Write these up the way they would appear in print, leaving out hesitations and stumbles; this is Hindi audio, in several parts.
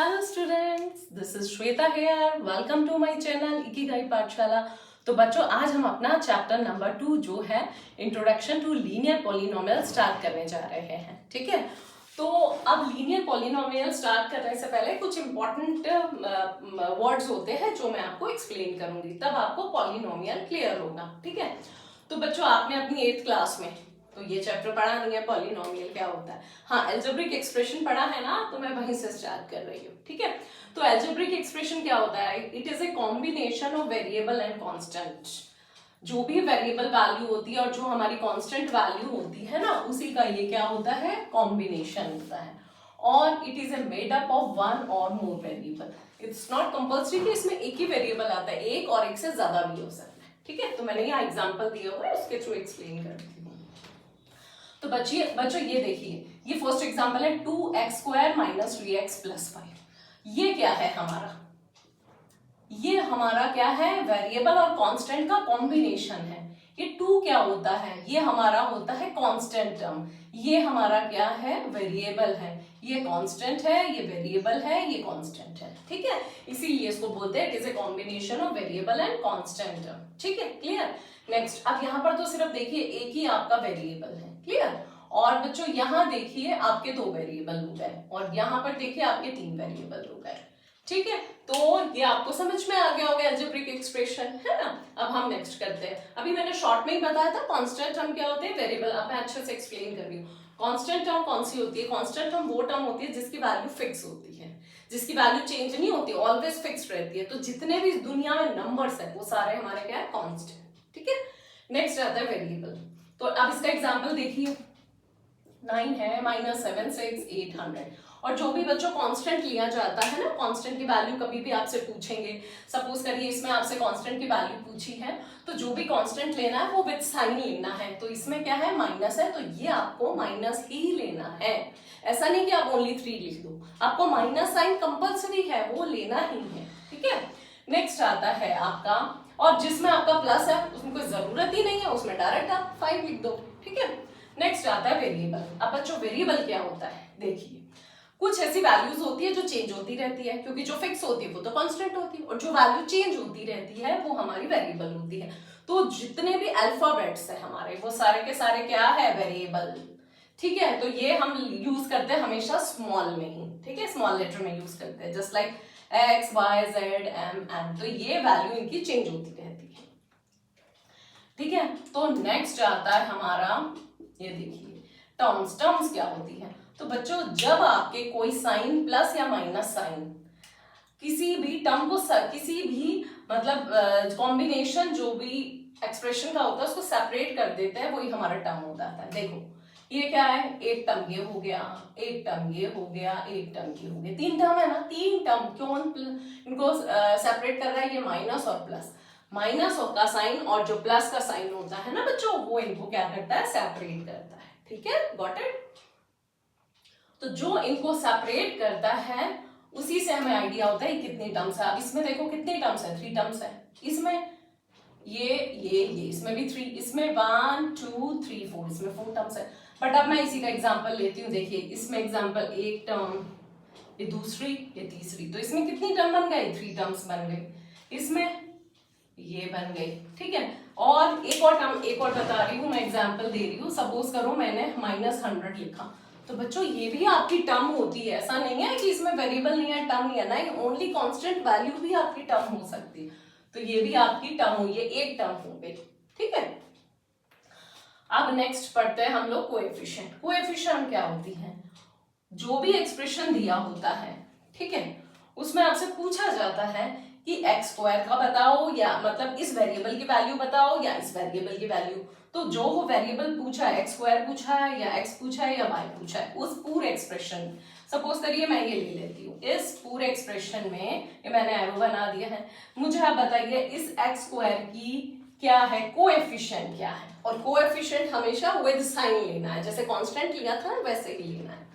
Hello students, this is Shweta here. Welcome to my channel Ikigai Pathshala. तो बच्चों, आज हम अपना चैप्टर नंबर 2 जो है introduction to linear polynomial start करने जा रहे हैं। ठीक है, तो अब लीनियर पॉलिनोमियल स्टार्ट करने से पहले कुछ इंपॉर्टेंट वर्ड्स होते हैं जो मैं आपको एक्सप्लेन करूंगी, तब आपको पॉलिनोमियल क्लियर होगा। ठीक है, तो बच्चों आपने अपनी 8th क्लास में तो ये चैप्टर पढ़ा नहीं है, पॉलिनोमियल क्या होता है। हाँ, एल्जेब्रिक एक्सप्रेशन पढ़ा है ना, तो मैं वहीं से स्टार्ट कर रही हूँ। ठीक है, तो एल्जेब्रिक एक्सप्रेशन क्या होता है? It is a combination of variable and constant. जो भी वेरिएबल वैल्यू होती है और जो हमारी कांस्टेंट वैल्यू होती है ना, उसी का ये क्या होता है? कॉम्बिनेशन होता है। और it is a made up of one और मोर वेरिएबल। इट्स नॉट कंपल्सरी कि इसमें एक ही वेरिएबल आता है, एक और एक से ज्यादा भी हो सकता है। ठीक है, तो मैंने यहाँ एग्जाम्पल दिए हुए, उसके थ्रू एक्सप्लेन करती हूँ। तो बच्चों ये देखिए, ये फर्स्ट एग्जांपल है 2x² माइनस 3x प्लस 5। ये क्या है हमारा? ये हमारा क्या है? वेरिएबल और कांस्टेंट का कॉम्बिनेशन है। ये 2 क्या होता है? ये हमारा होता है कांस्टेंट टर्म। ये हमारा क्या है? वेरिएबल है। ये कांस्टेंट है, ये वेरिएबल है, ये कांस्टेंट है। ठीक है, इसीलिए इसको बोलते हैं it is a combination of variable and constant term. ठीक है, क्लियर। नेक्स्ट, अब यहाँ पर तो सिर्फ देखिए एक ही आपका वेरिएबल है। क्लियर। और बच्चों यहाँ देखिए आपके 2 वेरिएबल हो गए, और यहाँ पर देखिए आपके 3 वेरिएबल हो गए। ठीक है, तो ये आपको समझ में आ गया होगा अलजेब्रिक एक्सप्रेशन, है ना। अब हम नेक्स्ट करते हैं। अभी मैंने शॉर्ट में ही बताया था कांस्टेंट टर्म क्या होते हैं, वेरिएबल। अब मैं अच्छे से एक्सप्लेन कर रही हूँ। कांस्टेंट टर्म कौन सी होती है? कांस्टेंट टर्म वो टर्म होती है जिसकी वैल्यू फिक्स होती है, जिसकी वैल्यू चेंज नहीं होती, ऑलवेज फिक्स रहती है। तो जितने भी दुनिया में नंबर्स है वो सारे हमारे क्या है? कांस्टेंट। ठीक है, नेक्स्ट आता है वेरिएबल। तो अब इसका एग्जाम्पल देखिए, 9 है -7 6 800। और जो भी बच्चों कांस्टेंट लिया जाता है ना, कांस्टेंट की वैल्यू कभी भी आपसे पूछेंगे, सपोज करिए इसमें आपसे कांस्टेंट की वैल्यू पूछी है, तो जो भी कांस्टेंट लेना है वो विद साइन लेना है। तो इसमें क्या है? माइनस है, तो ये आपको माइनस ही लेना है। ऐसा नहीं कि आप ओनली 3 लिख दो, आपको माइनस साइन कंपल्सरी है, वो लेना ही है। ठीक है, नेक्स्ट आता है आपका, और जिसमें आपका प्लस है उसमें कोई जरूरत ही नहीं है, उसमें डायरेक्ट आप 5 लिख दो। ठीक है, नेक्स्ट आता है वेरिएबल। अब बच्चों वेरिएबल क्या होता है? देखिए, कुछ ऐसी वैल्यूज होती है जो चेंज होती रहती है, क्योंकि जो फिक्स होती है वो तो कांस्टेंट होती है, और जो वैल्यू चेंज होती रहती है वो हमारी वेरिएबल होती है। तो जितने भी अल्फाबेट्स है हमारे, वो सारे के सारे क्या है? वेरिएबल। ठीक है, तो ये हम यूज करते हैं हमेशा स्मॉल में ही। ठीक है, स्मॉल लेटर में यूज करते हैं, just like x y z m n। तो ये वैल्यू इनकी चेंज होती रहती है। ठीक है, तो नेक्स्ट आता है हमारा, ये देखिए टर्म्स। टर्म्स क्या होती है? तो बच्चों जब आपके कोई साइन प्लस या माइनस साइन किसी भी टर्म को किसी भी मतलब कॉम्बिनेशन जो भी एक्सप्रेशन का होता है उसको सेपरेट कर देते हैं, वही हमारा टर्म होता है। देखो ये क्या है? एक टर्म ये हो गया, एक टर्म ये हो गया, एक टर्म ये हो गया। 3 टर्म है ना, 3 टर्म क्यों इनको सेपरेट कर रहा है? ये माइनस और प्लस। माइनस का साइन और जो प्लस का साइन होता है ना बच्चों, वो इनको क्या करता है? सेपरेट करता है। ठीक है, गॉट इट। तो जो इनको सेपरेट करता है उसी से हमें आइडिया होता है कितनी टर्म्स है। अब इसमें देखो कितनी टर्म्स है? 3 टर्म्स है। इसमें ये इसमें भी 3, इसमें 1 2 3 4, इसमें 4 टर्म्स है। बट अब मैं इसी का एग्जांपल लेती हूँ। देखिए इसमें एग्जांपल एक टर्म, ये दूसरी, ये तीसरी, तो इसमें कितनी टर्म बन गई? 3 टर्म्स बन गई। इसमें ये बन गई। ठीक है, और एक और टर्म, एक और बता रही हूँ मैं, एग्जांपल दे रही हूँ। सपोज करो मैंने -100 लिखा, तो बच्चों ये भी आपकी टर्म होती है। ऐसा नहीं है कि इसमें वेरिएबल नहीं है, टर्म नहीं है, नहीं, ओनली कांस्टेंट वैल्यू भी आपकी टर्म हो सकती है। तो ये भी आपकी टर्म हुई है, एक टर्म हो गई। ठीक है, अब नेक्स्ट पढ़ते हैं हम लोग कोएफिशिएंट। कोएफिशिएंट क्या होती है? जो भी एक्सप्रेशन दिया होता है, ठीक है, उसमें आपसे पूछा जाता है कि x² का बताओ, या मतलब इस वेरिएबल की वैल्यू बताओ या इस वेरिएबल की वैल्यू। तो जो वो वेरिएबल पूछा है, x² पूछा है या x पूछा है या y पूछा है, उस पूरे एक्सप्रेशन, सपोज करिए मैं ये ले लेती हूँ, इस पूरे एक्सप्रेशन में ये मैंने एरो बना दिया है। मुझे आप बताइए इस x² की क्या है? कोएफिशिएंट क्या है? और कोएफिशिएंट हमेशा विद साइन लेना है, जैसे कांस्टेंट लिया था वैसे ही लेना है।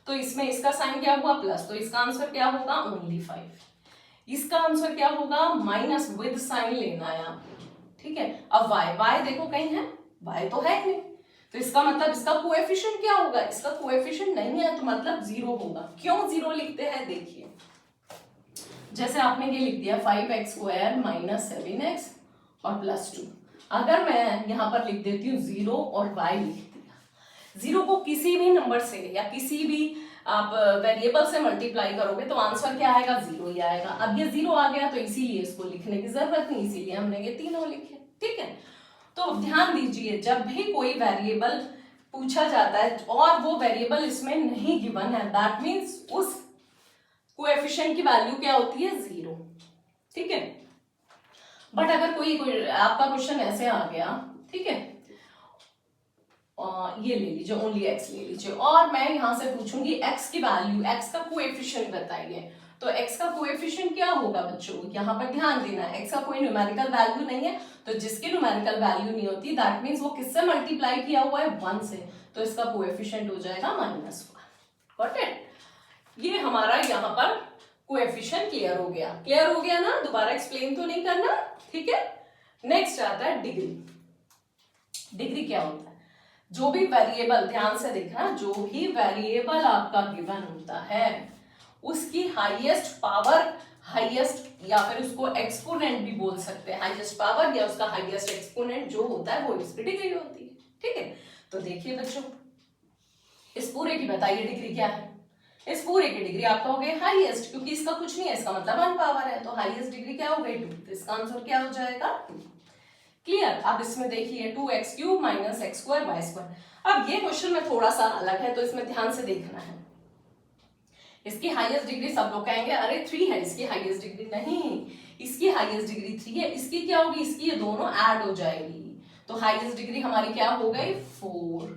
तो इसमें इसका साइन क्या हुआ? प्लस, तो इसका आंसर क्या होगा? ओनली 5। इसका आंसर क्या होगा? माइनस, विद साइन लेना है आप। ठीक है, अब y देखो कहीं है? y तो है ही नहीं, तो इसका मतलब इसका कोएफिशिएंट क्या होगा? इसका कोएफिशिएंट नहीं है, तो मतलब 0 होगा। क्यों 0 लिखते हैं? देखिए जैसे आपने ये लिख दिया 5x² माइनस 7x और +2। अगर मैं यहाँ पर लिख देती हूँ 0 और y लिख दिया, 0 को किसी भी नंबर से या किसी भी आप वेरिएबल से मल्टीप्लाई करोगे तो आंसर क्या आएगा, 0 ही आएगा। अब ये 0 आ गया तो इसीलिए इसको लिखने की जरूरत नहीं, इसीलिए हमने ये तीनों लिखे। ठीक है, तो ध्यान दीजिए जब भी कोई वेरिएबल पूछा जाता है और वो वेरिएबल इसमें नहीं गिवन है, दैट मीन्स उस कोएफिशिएंट की वैल्यू क्या होती है, 0। ठीक है, बट अगर कोई आपका क्वेश्चन ऐसे आ गया, ठीक है, ये ले लीजिए, ओनली x ले लीजिए, और मैं यहां से पूछूंगी x की वैल्यू, x का कोएफिशिएंट बताइए। तो x का कोएफिशिएंट क्या होगा बच्चों, यहाँ पर ध्यान देना है, x का कोई न्यूमेरिकल वैल्यू नहीं है, तो जिसकी न्यूमेरिकल वैल्यू नहीं होती दैट मीन्स वो किससे मल्टीप्लाई किया हुआ है, 1 से, तो इसका कोएफिशिएंट हो जाएगा -1। Got it? ये हमारा यहाँ पर कोएफिशिएंट क्लियर हो गया, क्लियर हो गया ना, दोबारा एक्सप्लेन तो नहीं करना। ठीक है, नेक्स्ट आता है डिग्री। डिग्री क्या होता है, जो भी वेरिएबल, ध्यान से देखना, जो भी वेरिएबल आपका गिवन होता है उसकी हाईएस्ट पावर, हाईएस्ट या फिर उसको एक्सपोनेंट भी बोल सकते हैं, हाईएस्ट पावर या उसका हाईएस्ट एक्सपोनेंट जो होता है वो इसकी डिग्री होती है। ठीक है, तो देखिए बच्चों, इस पूरे की बताइए डिग्री क्या है। इस पूरे की डिग्री आपका हो गया हाईएस्ट, क्योंकि इसका कुछ नहीं है, इसका मतलब 1 पावर है, तो हाईएस्ट डिग्री क्या हो गई, 2। तो इसका आंसर क्या हो जाएगा, 2। क्लियर? अब इसमें देखिए 2x³ माइनस x²y²। अब ये क्वेश्चन में थोड़ा सा अलग है, तो इसमें ध्यान से देखना है। इसकी हाईएस्ट डिग्री सब लोग कहेंगे अरे 3 है, इसकी हाईएस्ट डिग्री नहीं, इसकी हाईएस्ट डिग्री 3 है, इसकी क्या होगी, इसकी ये दोनों ऐड हो जाएगी, तो हाईएस्ट डिग्री हमारी क्या हो गई, 4।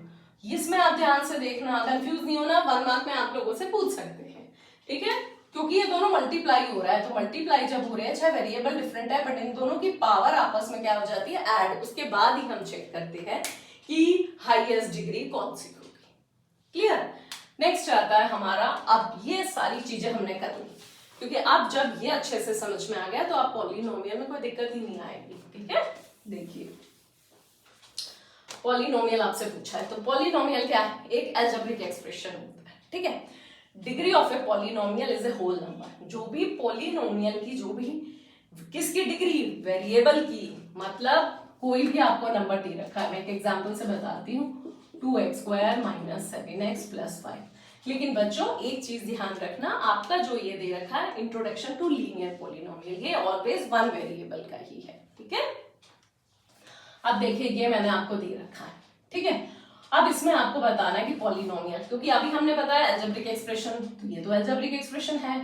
इसमें आप ध्यान से देखना, कंफ्यूज नहीं होना, 1 मार्क में आप लोगों से पूछ सकते हैं। ठीक है, क्योंकि ये दोनों मल्टीप्लाई हो रहा है, तो मल्टीप्लाई जब हो रहे हैं, चाहे वेरिएबल डिफरेंट है बट इन दोनों की पावर आपस में क्या हो जाती है, ऐड। उसके बाद ही हम चेक करते हैं कि हाईएस्ट डिग्री कौन सी होगी। क्लियर? नेक्स्ट आता है हमारा, अब ये सारी चीजें हमने कर ली, क्योंकि अब जब ये अच्छे से समझ में आ गया तो आप पॉलिनोमियल में कोई दिक्कत ही नहीं आएगी। ठीक है, देखिए पॉलिनोमियल आपसे पूछा है, तो पॉलिनोमियल क्या है, एक अलजेब्रिक एक्सप्रेशन होता है। ठीक है, degree of a polynomial is a whole number. जो भी पॉलिनोमियल की, जो भी किसकी डिग्री, वेरिएबल की, मतलब कोई भी आपको नंबर दे रखा है, मैं एक एग्जांपल से बताती हूँ, 2x² माइनस 7x प्लस 5। लेकिन बच्चों एक चीज ध्यान रखना, आपका जो ये दे रखा है इंट्रोडक्शन टू लीनियर पॉलिनोमियल, ये ऑलवेज 1 वेरिएबल का ही है। ठीक है, अब देखिए ये मैंने आपको दे रखा है। ठीक है, अब इसमें आपको बताना है कि पॉलिनोमियल, क्योंकि अभी हमने बताया अलजेब्रिक एक्सप्रेशन, तो ये तो अलजेब्रिक एक्सप्रेशन है।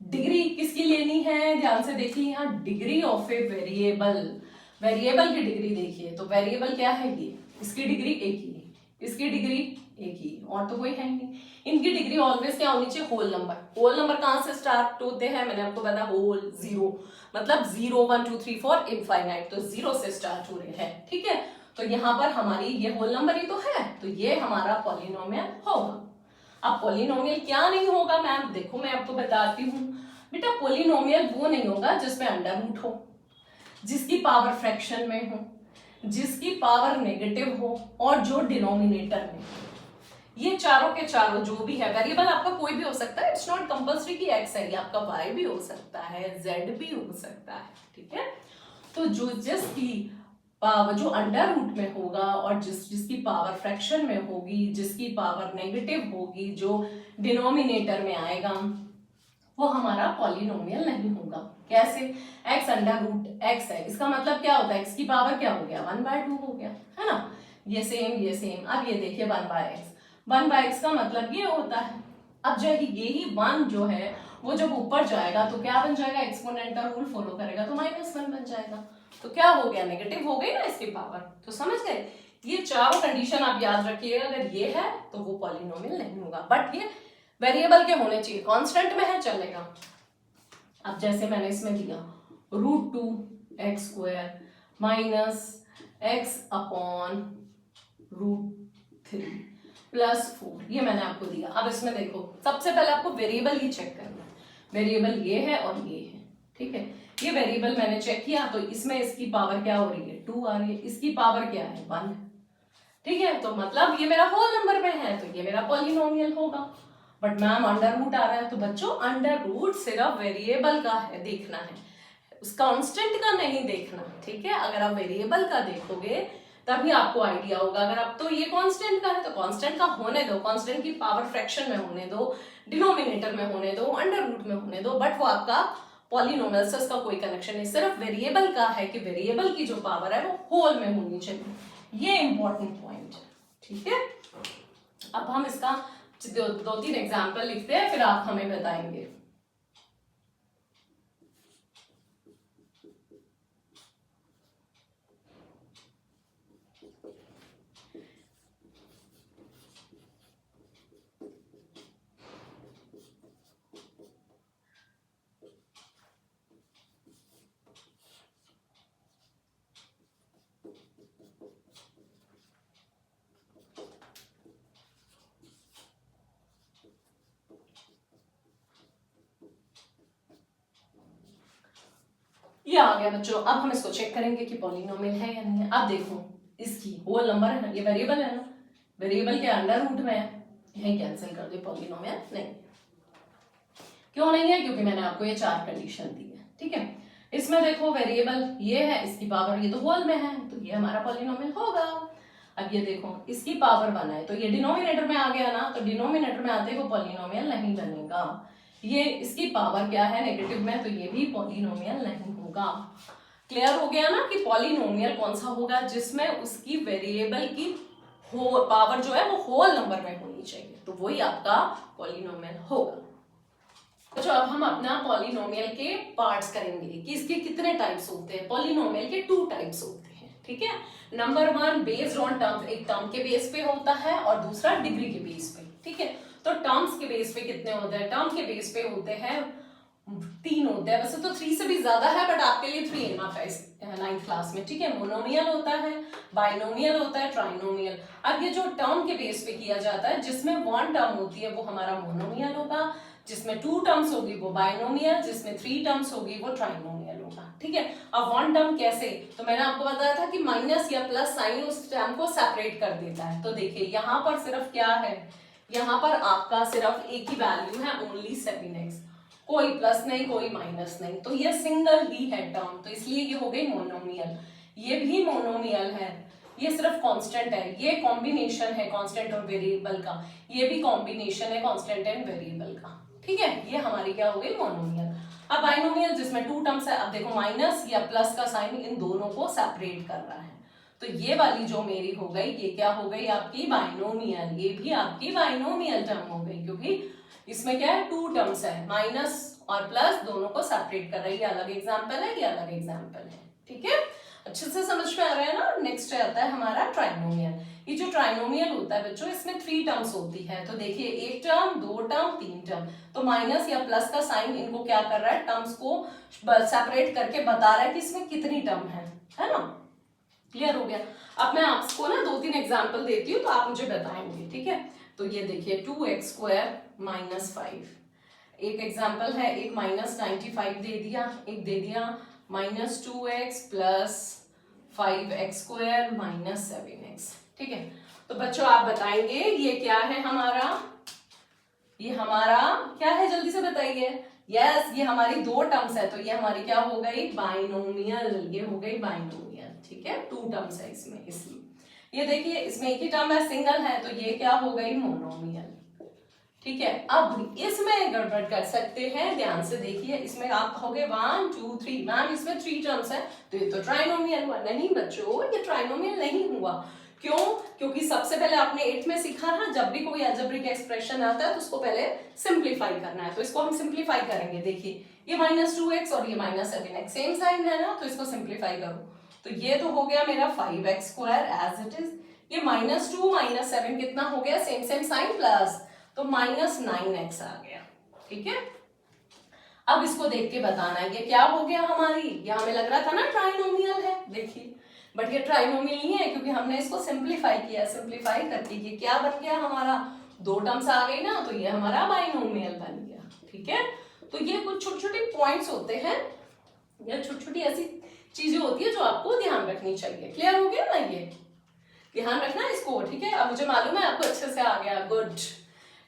डिग्री किसकी लेनी है, ध्यान से देखिए, यहाँ degree of a variable, variable की डिग्री देखिए, तो वेरिएबल क्या है, ये, इसकी डिग्री एक ही, इसकी डिग्री एक ही, और तो कोई है ही नहीं। इनकी डिग्री ऑलवेज क्या होनी चाहिए, होल नंबर। होल नंबर कहां से स्टार्ट होते हैं, मैंने आपको बताया होल, 0 मतलब 0 1 2 3 4 इनफाइनाइट, तो 0 से स्टार्ट हो रहे हैं। ठीक है, तो यहाँ पर हमारी ये होल नंबर ही तो है, तो ये हमारा पॉलिनोमियल होगा। अब पॉलिनोमियल क्या नहीं होगा मैम, देखो मैं आपको बताती हूँ बेटा, पॉलिनोमियल वो नहीं होगा जिसमें अंडर रूट हो, जिसकी पावर फ्रैक्शन में हो, जिसकी पावर नेगेटिव हो, और जो डिनोमिनेटर में हो। ये चारों के चारों जो भी है, वेरिएबल आपका कोई भी हो सकता है, इट्स नॉट कंपल्सरी कि x है, आपका y भी हो सकता है, z भी हो सकता है। ठीक है, तो जो जिसकी पावर जो अंडर रूट में होगा और जिसकी पावर फ्रैक्शन में होगी, जिसकी पावर नेगेटिव होगी, जो डिनोमिनेटर में आएगा, वो हमारा पॉलिनोमियल नहीं होगा। कैसे, x अंडर रूट x है, इसका मतलब क्या होता है, x की पावर क्या हो गया, 1/2 हो गया, है ना, ये सेम ये सेम। अब ये देखिए 1/x का मतलब ये होता है, अब जब यही 1 जो है वो जब ऊपर जाएगा तो क्या बन जाएगा, एक्सपोनेंट का रूल फॉलो करेगा तो -1 बन जाएगा, तो क्या हो गया, नेगेटिव हो गई ना इसकी पावर। तो समझ गए, ये चारों कंडीशन आप याद रखिएगा, अगर ये है तो वो पॉलिनोमियल नहीं होगा, बट ये वेरिएबल के होने चाहिए, कांस्टेंट में है चलेगा। अब जैसे मैंने इसमें दिया √2x² माइनस x/√3 प्लस 4, ये मैंने आपको दिया। अब इसमें देखो, सबसे पहले आपको वेरिएबल ही चेक करना है, वेरिएबल ये है और ये है। ठीक है, ये वेरिएबल मैंने चेक किया, तो इसमें इसकी पावर क्या हो रही है, 2 आ रही है, इसकी पावर क्या है, 1। ठीक है, तो मतलब ये मेरा होल नंबर में है, तो ये मेरा पॉलिनोमियल होगा। बट मैम अंडर रूट आ रहा है, तो बच्चों अंडर रूट सिर्फ वेरिएबल का है, देखना है, उस कांस्टेंट का नहीं देखना, ठीक है। अगर आप वेरिएबल का देखोगे तभी आपको आइडिया होगा। अगर अब तो ये कांस्टेंट का है तो कांस्टेंट का होने दो, कांस्टेंट की पावर फ्रैक्शन में होने दो, डिनोमिनेटर में होने दो, अंडर रूट में होने दो, बट वो आपका पॉलिनोमियल से उसका कोई कनेक्शन नहीं, सिर्फ वेरिएबल का है कि वेरिएबल की जो पावर है वो होल में होनी चाहिए, ये इंपॉर्टेंट पॉइंट, ठीक है। अब हम इसका दो तीन एग्जाम्पल लिखते हैं, फिर आप हमें बताएंगे। ये आ गया बच्चों। अब हम इसको चेक करेंगे कि पॉलिनोमियल है या नहीं है। अब देखो इसकी होल नंबर है ना, ये वेरिएबल है ना, वेरिएबल के अंडर रूट में है, यही कैंसिल कर दे, पॉलिनोमियल नहीं। क्यों नहीं है? क्योंकि मैंने आपको ये चार कंडीशन दी है, ठीक है। इसमें देखो वेरिएबल ये है, इसकी पावर ये तो होल में है, तो ये हमारा पॉलिनोमियल होगा। अब ये देखो इसकी पावर 1 है, तो ये डिनोमिनेटर में आ गया ना, तो डिनोमिनेटर में आते ही वो पॉलिनोमियल नहीं बनेगा। ये इसकी पावर क्या है नेगेटिव में, तो ये भी पॉलिनोमियल नहीं होगा। क्लियर हो गया ना कि पॉलिनोमियल कौन सा होगा, जिसमें उसकी वेरिएबल की पावर जो है वो होल नंबर में होनी चाहिए, तो वही आपका पॉलिनोमियल होगा। तो अब हम अपना पॉलिनोमियल के पार्ट्स करेंगे कि इसके कितने टाइप्स होते हैं। पॉलिनोमियल के 2 टाइप्स होते हैं, ठीक है। नंबर 1 बेस्ड ऑन टर्म्स, एक टर्म के बेस पे होता है और दूसरा डिग्री के बेस पे, ठीक है। तो टर्म्स के बेस पे कितने होते हैं? टर्म के बेस पे होते हैं 3 होते हैं, वैसे तो 3 से भी ज्यादा है, बट आपके लिए 3 इनफ है 9th क्लास में, ठीक है। मोनोमियल होता है, बाइनोमियल होता है, ट्राइनोमियल। अब ये जो टर्म के बेस पे किया जाता है, जिसमें 1 टर्म होती है वो हमारा मोनोमियल होगा, जिसमें 2 टर्म्स होगी वो बाइनोमियल, जिसमें 3 टर्म्स होगी वो ट्राइनोमियल होगा, ठीक है। अब 1 टर्म कैसे, तो मैंने आपको बताया था कि माइनस या प्लस साइन उस टर्म को सेपरेट कर देता है। तो देखिए यहाँ पर सिर्फ क्या है, यहाँ पर आपका सिर्फ एक ही वैल्यू है, ओनली 7x, कोई प्लस नहीं कोई माइनस नहीं, तो ये सिंगल ही है टर्म, तो इसलिए ये हो गई मोनोमियल। ये भी मोनोमियल है, ये सिर्फ कांस्टेंट है, ये कॉम्बिनेशन है कांस्टेंट और वेरिएबल का, ये भी कॉम्बिनेशन है कांस्टेंट एंड वेरिएबल का, ठीक है। ये हमारी क्या हो गई मोनोमियल। अब बाइनोमियल जिसमें 2 टर्म्स है, अब देखो माइनस या प्लस का साइन इन दोनों को सेपरेट कर रहा है, तो ये वाली जो मेरी हो गई ये क्या हो गई आपकी बाइनोमियल, ये भी आपकी बाइनोमियल टर्म हो गई, क्योंकि इसमें क्या है 2 टर्म्स है, माइनस और प्लस दोनों को सेपरेट कर रही है। ये अलग एग्जांपल है, ये अलग एग्जांपल है, ठीक है। अच्छे से समझ में आ रहा है ना। नेक्स्ट आता है हमारा ट्राइनोमियल। ये जो ट्राइनोमियल होता है बच्चों, इसमें 3 टर्म्स होती है, तो देखिए 1 टर्म 2 टर्म 3 टर्म, तो माइनस या प्लस का साइन इनको क्या कर रहा है, टर्म्स को सेपरेट करके बता रहा है कि इसमें कितनी टर्म है ना। क्लियर हो गया। अब मैं आपको ना 2-3 एग्जाम्पल देती हूँ, तो आप मुझे बताएंगे, ठीक है। तो ये देखिए 2x² - 5, एक एग्जाम्पल है, एक -95 दे दिया, एक दे दिया -2x + 5x² - 7x, ठीक है। तो बच्चों आप बताएंगे ये क्या है हमारा, ये हमारा क्या है, जल्दी से बताइए। यस, ये हमारी 2 टर्म्स है, तो ये हमारी क्या हो गई बाइनोमियल, ये हो गई बाइनोमियल, ठीक है। 2 टर्म्स है इसमें, इसलिए ये देखिए इसमें एक ही टर्म है, सिंगल है, तो ये क्या हो गई मोनोमियल, ठीक है। अब इसमें गड़बड़ कर सकते हैं, ध्यान से देखिए, इसमें आप कहोगे 1 2 3, मैम इसमें 3 टर्म्स है तो ये तो ट्राइनोमियल हुआ। नहीं बच्चों, ये ट्राइनोमियल नहीं हुआ। क्यों? क्योंकि सबसे पहले आपने 8th में सीखा ना, जब भी कोई अलजेब्रिक एक्सप्रेशन आता है तो उसको पहले सिंप्लीफाई करना है, तो इसको हम सिंप्लीफाई करेंगे। देखिए ये -2x और ये -7x सेम साइन है ना, तो इसको सिंप्लीफाई करो, तो ये तो हो गया मेरा 5x² एज इट इज, ये -2 - 7 कितना हो गया, सेम सेम साइन प्लस, तो -9x आ गया, ठीक है। अब इसको देख के बताना है ये क्या हो गया हमारी, ये हमें लग रहा था ना ट्राइनोमियल है, देखिए बट ये ट्राइनोमियल नहीं है, क्योंकि हमने इसको सिंप्लीफाई किया, सिंप्लीफाई करके ये क्या बन गया हमारा, 2 टर्म्स आ गई ना, तो ये हमारा बाइनोमियल बन गया, ठीक है। तो ये कुछ छोटे छोटे पॉइंट्स होते हैं, या छोटी छोटी ऐसी चीजें होती है जो आपको ध्यान रखनी चाहिए। क्लियर हो गया ना, ये ध्यान रखना इसको, ठीक है। अब मुझे मालूम है आपको अच्छे से आ गया, गुड।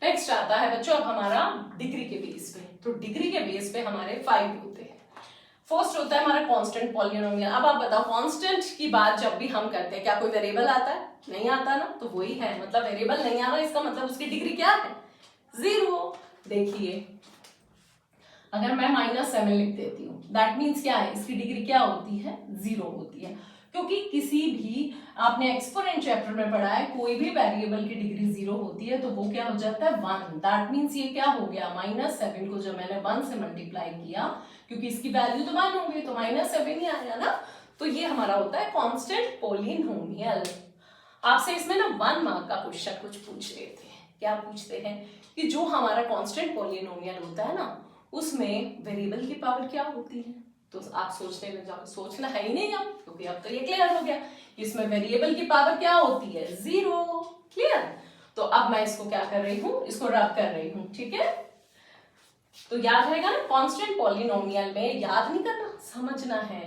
नेक्स्ट आता है बच्चों अब हमारा डिग्री के बेस पे। तो डिग्री के बेस पे हमारे 5 होते हैं। फर्स्ट होता है हमारा कांस्टेंट पॉलिनोमियल। अब आप बताओ कांस्टेंट की बात जब भी हम करते हैं क्या कोई वेरिएबल आता है? नहीं आता ना, तो वही है, मतलब वेरिएबल नहीं आ रहा, इसका मतलब उसकी डिग्री क्या है? 0। देखिए अगर मैं -7 लिख देती हूँ दैट मीन्स क्या है, इसकी डिग्री क्या होती है? 0 होती है। क्योंकि किसी भी आपने एक्सपोनेंट चैप्टर में पढ़ा है कोई भी वेरिएबल की डिग्री 0 होती है तो वो क्या हो जाता है? 1। दैट मीन्स ये क्या हो गया? -7 को जब मैंने 1 से मल्टीप्लाई किया, क्योंकि इसकी वैल्यू तो 1 होगी तो -7 ही आया ना, तो ये हमारा होता है कांस्टेंट पॉलिनोमियल। आपसे इसमें ना 1 मार्क का क्वेश्चन कुछ पूछ लेते हैं। क्या पूछते हैं कि जो हमारा कांस्टेंट पॉलिनोमियल होता है ना उसमें वेरिएबल की पावर क्या होती है? तो आप सोचने लग जाओ, सोचना है ही नहीं अब, क्योंकि अब तो ये क्लियर हो गया इसमें वेरिएबल की पावर क्या होती है? 0। क्लियर? तो अब मैं इसको क्या कर रही हूँ, इसको रब कर रही हूँ, ठीक है? तो याद रहेगा ना, कांस्टेंट पॉलिनोमियल में याद नहीं करना, समझना है।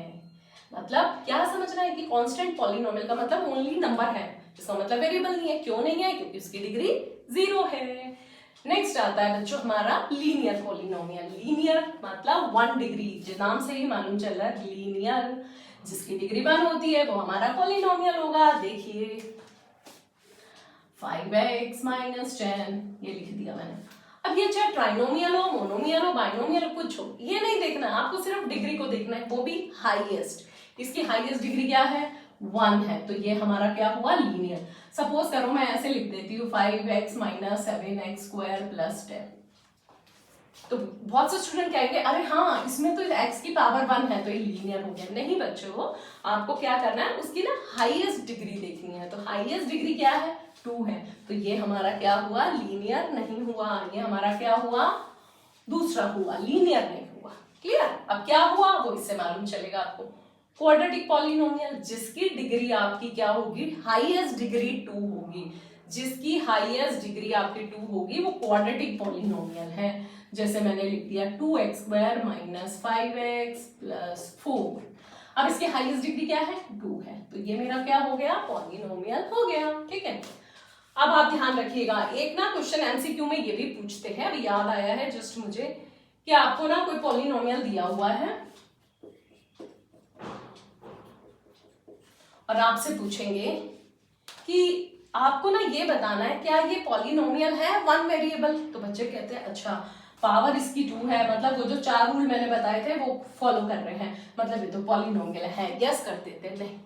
मतलब क्या समझना है कि कांस्टेंट पॉलिनोमियल का मतलब ओनली नंबर है, इसका मतलब वेरिएबल नहीं है। क्यों नहीं है? क्योंकि उसकी डिग्री 0 है। नेक्स्ट आता है बच्चों हमारा लीनियर पॉलिनोमियल। लीनियर मतलब 1 डिग्री, जो नाम से ही मालूम चल रहा है लीनियर, जिसकी डिग्री 1 होती है वो हमारा पॉलिनोमियल होगा। देखिए 5x - 10 ये लिख दिया मैंने। अब ये चाहे ट्राइनोमियल हो, मोनोमियल हो, बाइनोमियल हो, कुछ हो, ये नहीं देखना, आपको सिर्फ डिग्री को देखना है, वो भी हाईएस्ट। इसकी हाईएस्ट डिग्री क्या है? 1 है, तो ये हमारा क्या हुआ? लीनियर। सपोज करो मैं ऐसे लिख देती हूँ 5x - 7x² + 10। तो बहुत से स्टूडेंट कहेंगे अरे हाँ इसमें तो x की पावर 1 है तो ये लीनियर हो गया। नहीं बच्चों, आपको क्या करना है, उसकी ना हाईएस्ट डिग्री देखनी है। तो हाईएस्ट डिग्री क्या है? 2 है, तो ये हमारा क्या हुआ? लीनियर नहीं हुआ। ये हमारा क्या हुआ? दूसरा हुआ, लीनियर नहीं हुआ। क्लियर? अब क्या हुआ वो इससे मालूम चलेगा आपको। क्वाड्रेटिक पॉलिनोमियल, जिसकी डिग्री आपकी क्या होगी? हाईएस्ट डिग्री 2 होगी। जिसकी हाईएस्ट डिग्री आपकी 2 होगी वो क्वाड्रेटिक पॉलिनोमियल है। जैसे मैंने लिख दिया 2x² - 5x + 4। अब इसकी हाईएस्ट डिग्री क्या है? 2 है, तो ये मेरा क्या हो गया? पॉलिनोमियल हो गया। ठीक है, अब आप ध्यान रखिएगा, एक ना क्वेश्चन एमसीक्यू में ये भी पूछते हैं, अभी याद आया है जस्ट मुझे, कि आपको ना कोई पॉलिनोमियल दिया हुआ है और आपसे पूछेंगे कि आपको ना ये बताना है क्या ये पॉलिनोमियल है 1 वेरिएबल। तो बच्चे कहते हैं अच्छा पावर इसकी 2 है, मतलब वो जो 4 रूल मैंने बताए थे वो फॉलो कर रहे हैं, मतलब ये तो पॉलिनोमियल है। यस कर देते हैं। नहीं,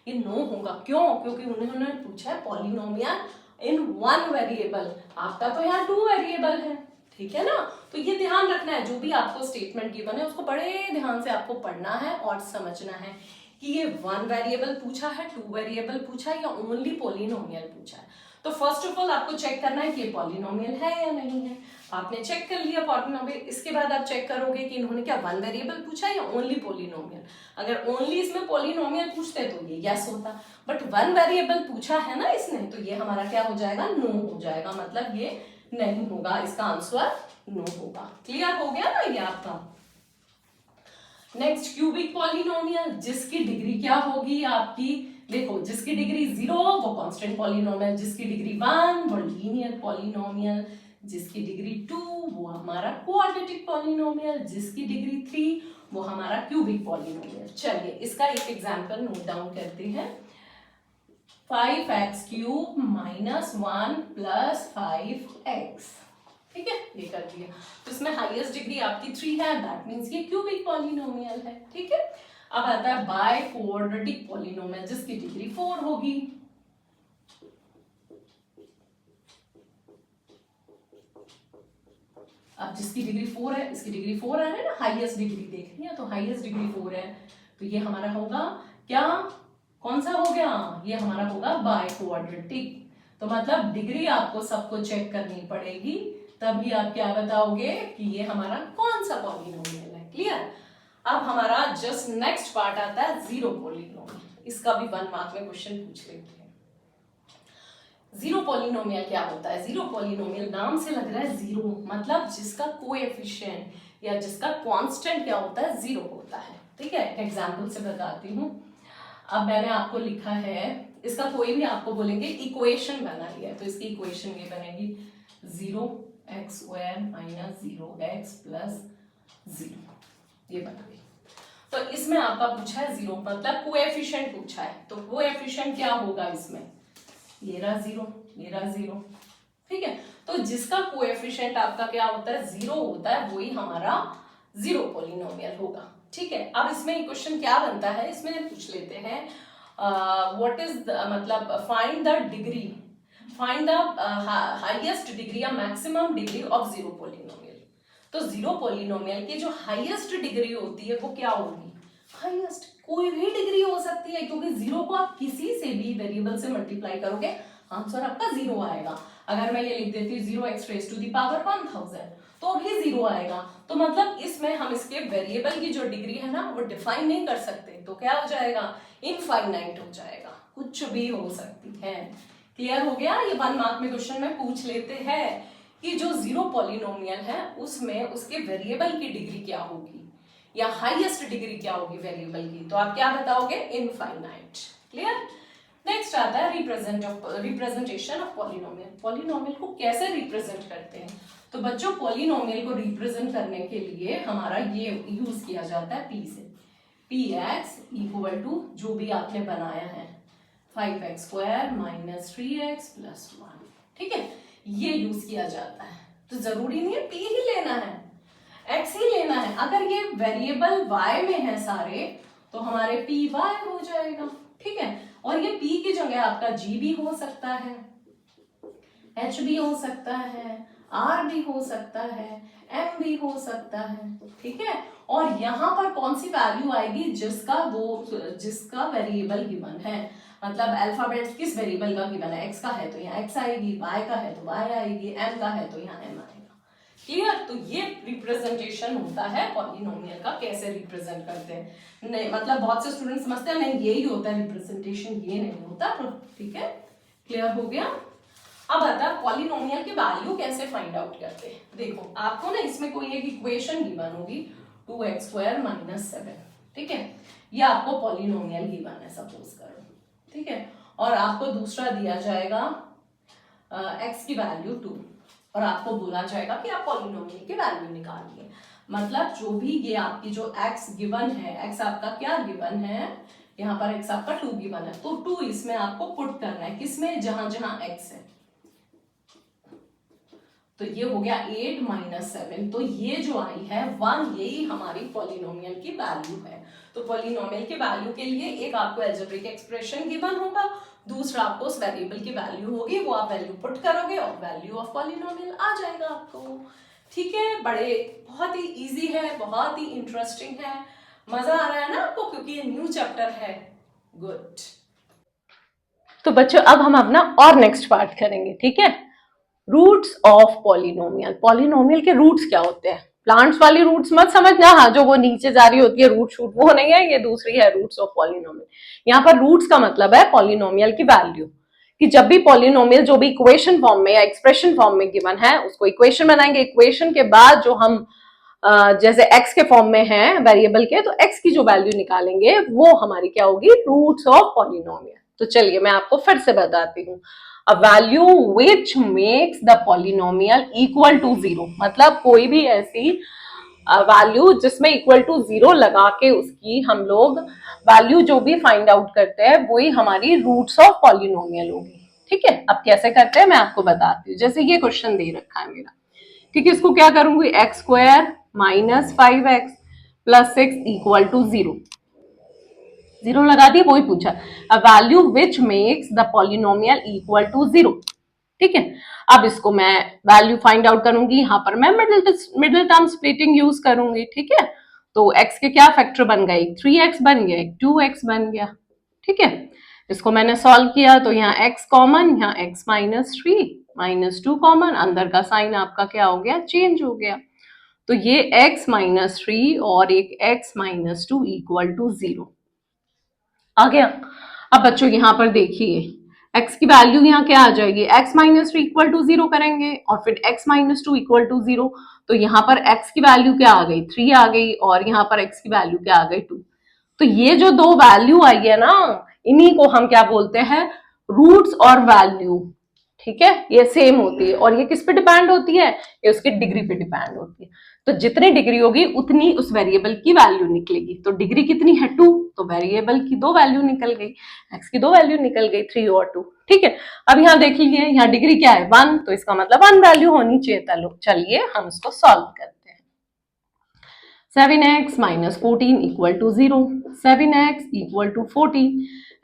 ये नो होगा। क्यों? क्योंकि उन्होंने पूछा है पॉलिनोमियल इन 1 वेरिएबल, आपका तो यहाँ 2 वेरिएबल है। ठीक है ना, तो ये ध्यान रखना है, जो भी आपको स्टेटमेंट गिवन है उसको बड़े ध्यान से आपको पढ़ना है और समझना है कि ये 1 वेरिएबल पूछा है, 2 वेरिएबल पूछा है या ओनली पॉलिनोमियल पूछा है। तो फर्स्ट ऑफ ऑल आपको चेक करना है कि ये पॉलिनोमियल है या नहीं है। आपने चेक कर लिया पॉलिनोमियल, इसके बाद आप चेक करोगे कि इन्होंने क्या 1 वेरिएबल पूछा है या ओनली पॉलिनोमियल। अगर ओनली इसमें पॉलिनोमियल पूछते तो ये यस होता, बट 1 वेरिएबल पूछा है ना इसने, तो ये हमारा क्या हो जाएगा? नो हो जाएगा, मतलब ये नहीं होगा, इसका आंसर नो होगा। क्लियर हो गया ना ये आपका। नेक्स्ट क्यूबिक पॉलिनोमियल, जिसकी डिग्री क्या होगी आपकी? देखो जिसकी डिग्री 0 वो कांस्टेंट पॉलिनोमियल, जिसकी डिग्री 1 वो लीनियर पॉलिनोमियल, जिसकी डिग्री 2 वो हमारा क्वाड्रेटिक पॉलिनोमियल, जिसकी डिग्री 3 वो हमारा क्यूबिक पॉलिनोमियल। चलिए इसका एक एग्जांपल नोट डाउन करते हैं। 5x³ - 1 + 5x। ठीक है, ये कर दिया। तो इसमें हाईएस्ट डिग्री आपकी 3 है, दैट मींस ये क्यूबिक पॉलिनोमियल है। ठीक है, अब आता है बाय क्वाड्रेटिक पॉलिनोमियल, जिसकी डिग्री 4 होगी। अब जिसकी डिग्री 4 है, इसकी डिग्री 4 है ना, हाईएस्ट डिग्री देखनी है, तो हाईएस्ट डिग्री 4 है, तो ये हमारा होगा क्या? कौन सा हो गया? ये हमारा होगा बाय क्वाड्रेटिक। तो मतलब डिग्री आपको सबको चेक करनी पड़ेगी, तभी आप क्या बताओगे कि ये हमारा कौन सा पॉलिनोमियल है। क्लियर? अब हमारा जस्ट नेक्स्ट पार्ट आता है जीरो पॉलिनोमियल। इसका भी 1 मार्क में क्वेश्चन पूछ लेते हैं। जीरो पॉलिनोमियल क्या होता है? जीरो पॉलिनोमियल नाम से लग रहा है जीरो, मतलब जिसका कोएफिशिएंट या जिसका कांस्टेंट क्या होता है? 0 होता है। ठीक है, एग्जाम्पल से बताती हूँ। अब मैंने आपको लिखा है, इसका कोई भी आपको बोलेंगे इक्वेशन बना लिया है, तो इसकी इक्वेशन ये बनेगी 0x² माइनस 0x प्लस 0, ये बन गई। तो इसमें आपका पूछा है 0, मतलब कोएफिशिएंट पूछा है, तो कोएफिशिएंट क्या होगा इसमें, ये रहा 0, ये रहा 0, ठीक है। तो जिसका कोएफिशिएंट आपका क्या होता है, 0 होता है, वही हमारा 0 पॉलिनोमियल होगा, ठीक है। अब इसमें क्वेश्चन क्या बनता है, इसमें पूछ लेते हैं व्हाट इज मतलब find the degree, find the highest degree या मैक्सिमम डिग्री ऑफ 0 पॉलिनोमियल। तो 0 पॉलिनोमियल की जो हाईएस्ट डिग्री होती है वो क्या होगी, हाईएस्ट कोई भी डिग्री हो सकती है, क्योंकि 0 को आप किसी से भी वेरिएबल से मल्टीप्लाई करोगे आंसर आपका 0 आएगा। अगर मैं ये लिख देती हूँ 0x⁻1000 तो भी 0 आएगा। तो मतलब इसमें हम इसके वेरिएबल की जो डिग्री है ना वो डिफाइन नहीं कर सकते, तो क्या हो जाएगा, इनफाइनाइट हो जाएगा, कुछ भी हो सकती है। क्लियर हो गया। ये 1 मार्क में क्वेश्चन में पूछ लेते हैं कि जो 0 पॉलिनोमियल है उसमें उसके वेरिएबल की डिग्री क्या होगी या हाईएस्ट डिग्री क्या होगी वेरिएबल की, तो आप क्या बताओगे, इनफाइनाइट। क्लियर। नेक्स्ट आता है रिप्रेजेंटेशन ऑफ पॉलिनोमियल। पॉलिनोमियल को कैसे रिप्रेजेंट करते हैं, तो बच्चों पॉलिनोमियल को रिप्रेजेंट करने के लिए हमारा ये यूज किया जाता है पी से, px इक्वल टू जो भी आपने बनाया है 5x² माइनस 3x प्लस 1, ठीक है, ये यूज किया जाता है। तो जरूरी नहीं है p ही लेना है, x ही लेना है। अगर ये वेरिएबल y में है सारे तो हमारे py हो जाएगा, ठीक है। और ये p की जगह आपका g भी हो सकता है, h भी हो सकता है, r भी हो सकता है, m भी हो सकता है, ठीक है। और यहाँ पर कौन सी वैल्यू आएगी, जिसका वेरिएबल गिवन है, मतलब अल्फाबेट्स किस वेरिएबल का गिवन है, x का है तो यहाँ x आएगी, y का है तो y आएगी, m का है तो यहाँ m आएगा। क्लियर। तो ये रिप्रेजेंटेशन होता है पॉलिनोमियल का, कैसे रिप्रेजेंट करते हैं। नहीं मतलब बहुत से स्टूडेंट समझते हैं नहीं यही होता है रिप्रेजेंटेशन, ये नहीं होता, ठीक है। क्लियर हो गया। अब आता है पॉलिनोमियल की वैल्यू कैसे फाइंड आउट करते हैं। देखो आपको ना इसमें कोई एक इक्वेशन गिवन होगी 2x² माइनस 7, ठीक है, ये आपको पॉलिनोमियल गिवन है सपोज करो, ठीक है। और आपको दूसरा दिया जाएगा x की वैल्यू 2 और आपको बोला जाएगा कि आप पॉलिनोमियल की वैल्यू निकालिए। मतलब जो भी ये आपकी जो x गिवन है, x आपका क्या गिवन है, यहाँ पर x आपका 2 गिवन है, तो 2 इसमें आपको पुट करना है, किसमें, जहां जहां x है। तो ये हो गया 8 माइनस 7, तो ये जो आई है 1, यही हमारी पॉलिनोमियल की वैल्यू है। तो पॉलिनोमियल की वैल्यू के लिए एक आपको अलजेब्रिक एक्सप्रेशन गिवन होगा, दूसरा आपको उस वेरिएबल की वैल्यू होगी, वो आप वैल्यू पुट करोगे और वैल्यू ऑफ पॉलिनोमियल आ जाएगा आपको, ठीक है। बहुत ही इजी है, बहुत ही इंटरेस्टिंग है, मजा आ रहा है ना आपको, क्योंकि ये न्यू चैप्टर है। गुड। तो बच्चों अब हम अपना और नेक्स्ट पार्ट करेंगे, ठीक है, रूट्स ऑफ पॉलिनोमियल। पॉलिनोमियल के रूट्स क्या होते हैं, प्लांट्स वाली रूट्स मत समझना, हाँ जो वो नीचे जा रही होती है रूट शूट, वो नहीं है, ये दूसरी है रूट्स ऑफ पॉलिनोमियल। यहाँ पर रूट्स का मतलब है पॉलिनोमियल की वैल्यू, कि जब भी पॉलिनोमियल जो भी इक्वेशन फॉर्म में या एक्सप्रेशन फॉर्म में गिवन है उसको इक्वेशन बनाएंगे, इक्वेशन के बाद जो हम जैसे x के फॉर्म में है वेरिएबल के, तो x की जो वैल्यू निकालेंगे वो हमारी क्या होगी, रूट्स ऑफ पॉलिनोमियल। तो चलिए मैं आपको फिर से बताती हूँ, a value which makes the polynomial equal to 0, मतलब कोई भी ऐसी वैल्यू जिसमें इक्वल टू 0 लगा के उसकी हम लोग वैल्यू जो भी फाइंड आउट करते हैं वही हमारी रूट्स ऑफ पॉलिनोमियल होगी, ठीक है। अब कैसे करते हैं मैं आपको बताती हूँ। जैसे ये क्वेश्चन दे रखा है मेरा, ठीक है, इसको क्या करूंगी, x² minus 5x plus 6 equal to 0, 0 लगा दी, वही पूछा, a value which makes the polynomial equal to 0, ठीक है। अब इसको मैं वैल्यू फाइंड आउट करूंगी, यहां पर मैं मिडिल टर्म स्प्लिटिंग यूज करूंगी, ठीक है। तो x के क्या फैक्टर बन गए, 3x बन गया, 2x बन गया, ठीक है। इसको मैंने सॉल्व किया तो यहाँ x कॉमन, यहाँ x माइनस 3 माइनस 2 कॉमन, अंदर का साइन आपका क्या हो गया, चेंज हो गया। तो ये x माइनस 3 और एक x माइनस 2 इक्वल टू 0 आ गया। अब बच्चों यहाँ पर देखिए x की वैल्यू यहाँ क्या आ जाएगी, x माइनस 3 इक्वल टू 0 करेंगे और फिर x माइनस 2 इक्वल टू 0, तो यहाँ पर x की वैल्यू क्या आ गई, 3 आ गई, और यहाँ पर x की वैल्यू क्या आ गई, 2। तो ये जो दो वैल्यू आई है ना, इन्हीं को हम क्या बोलते हैं, रूट्स और वैल्यू, ठीक है, ये सेम होती है। और ये किस पे डिपेंड होती है, ये उसकी डिग्री पे डिपेंड होती है। तो जितनी डिग्री होगी उतनी उस वेरिएबल की वैल्यू निकलेगी। तो डिग्री कितनी है 2, तो वेरिएबल की 2 वैल्यू निकल गई, एक्स की 2 वैल्यू निकल गई, 3 और 2। ठीक है, अब यहाँ देखिए यहाँ डिग्री क्या है 1, तो इसका मतलब 1 वैल्यू होनी चाहिए। चलिए हम इसको सॉल्व करते हैं। 7x minus 14 equal to 0, 7x equal to 14,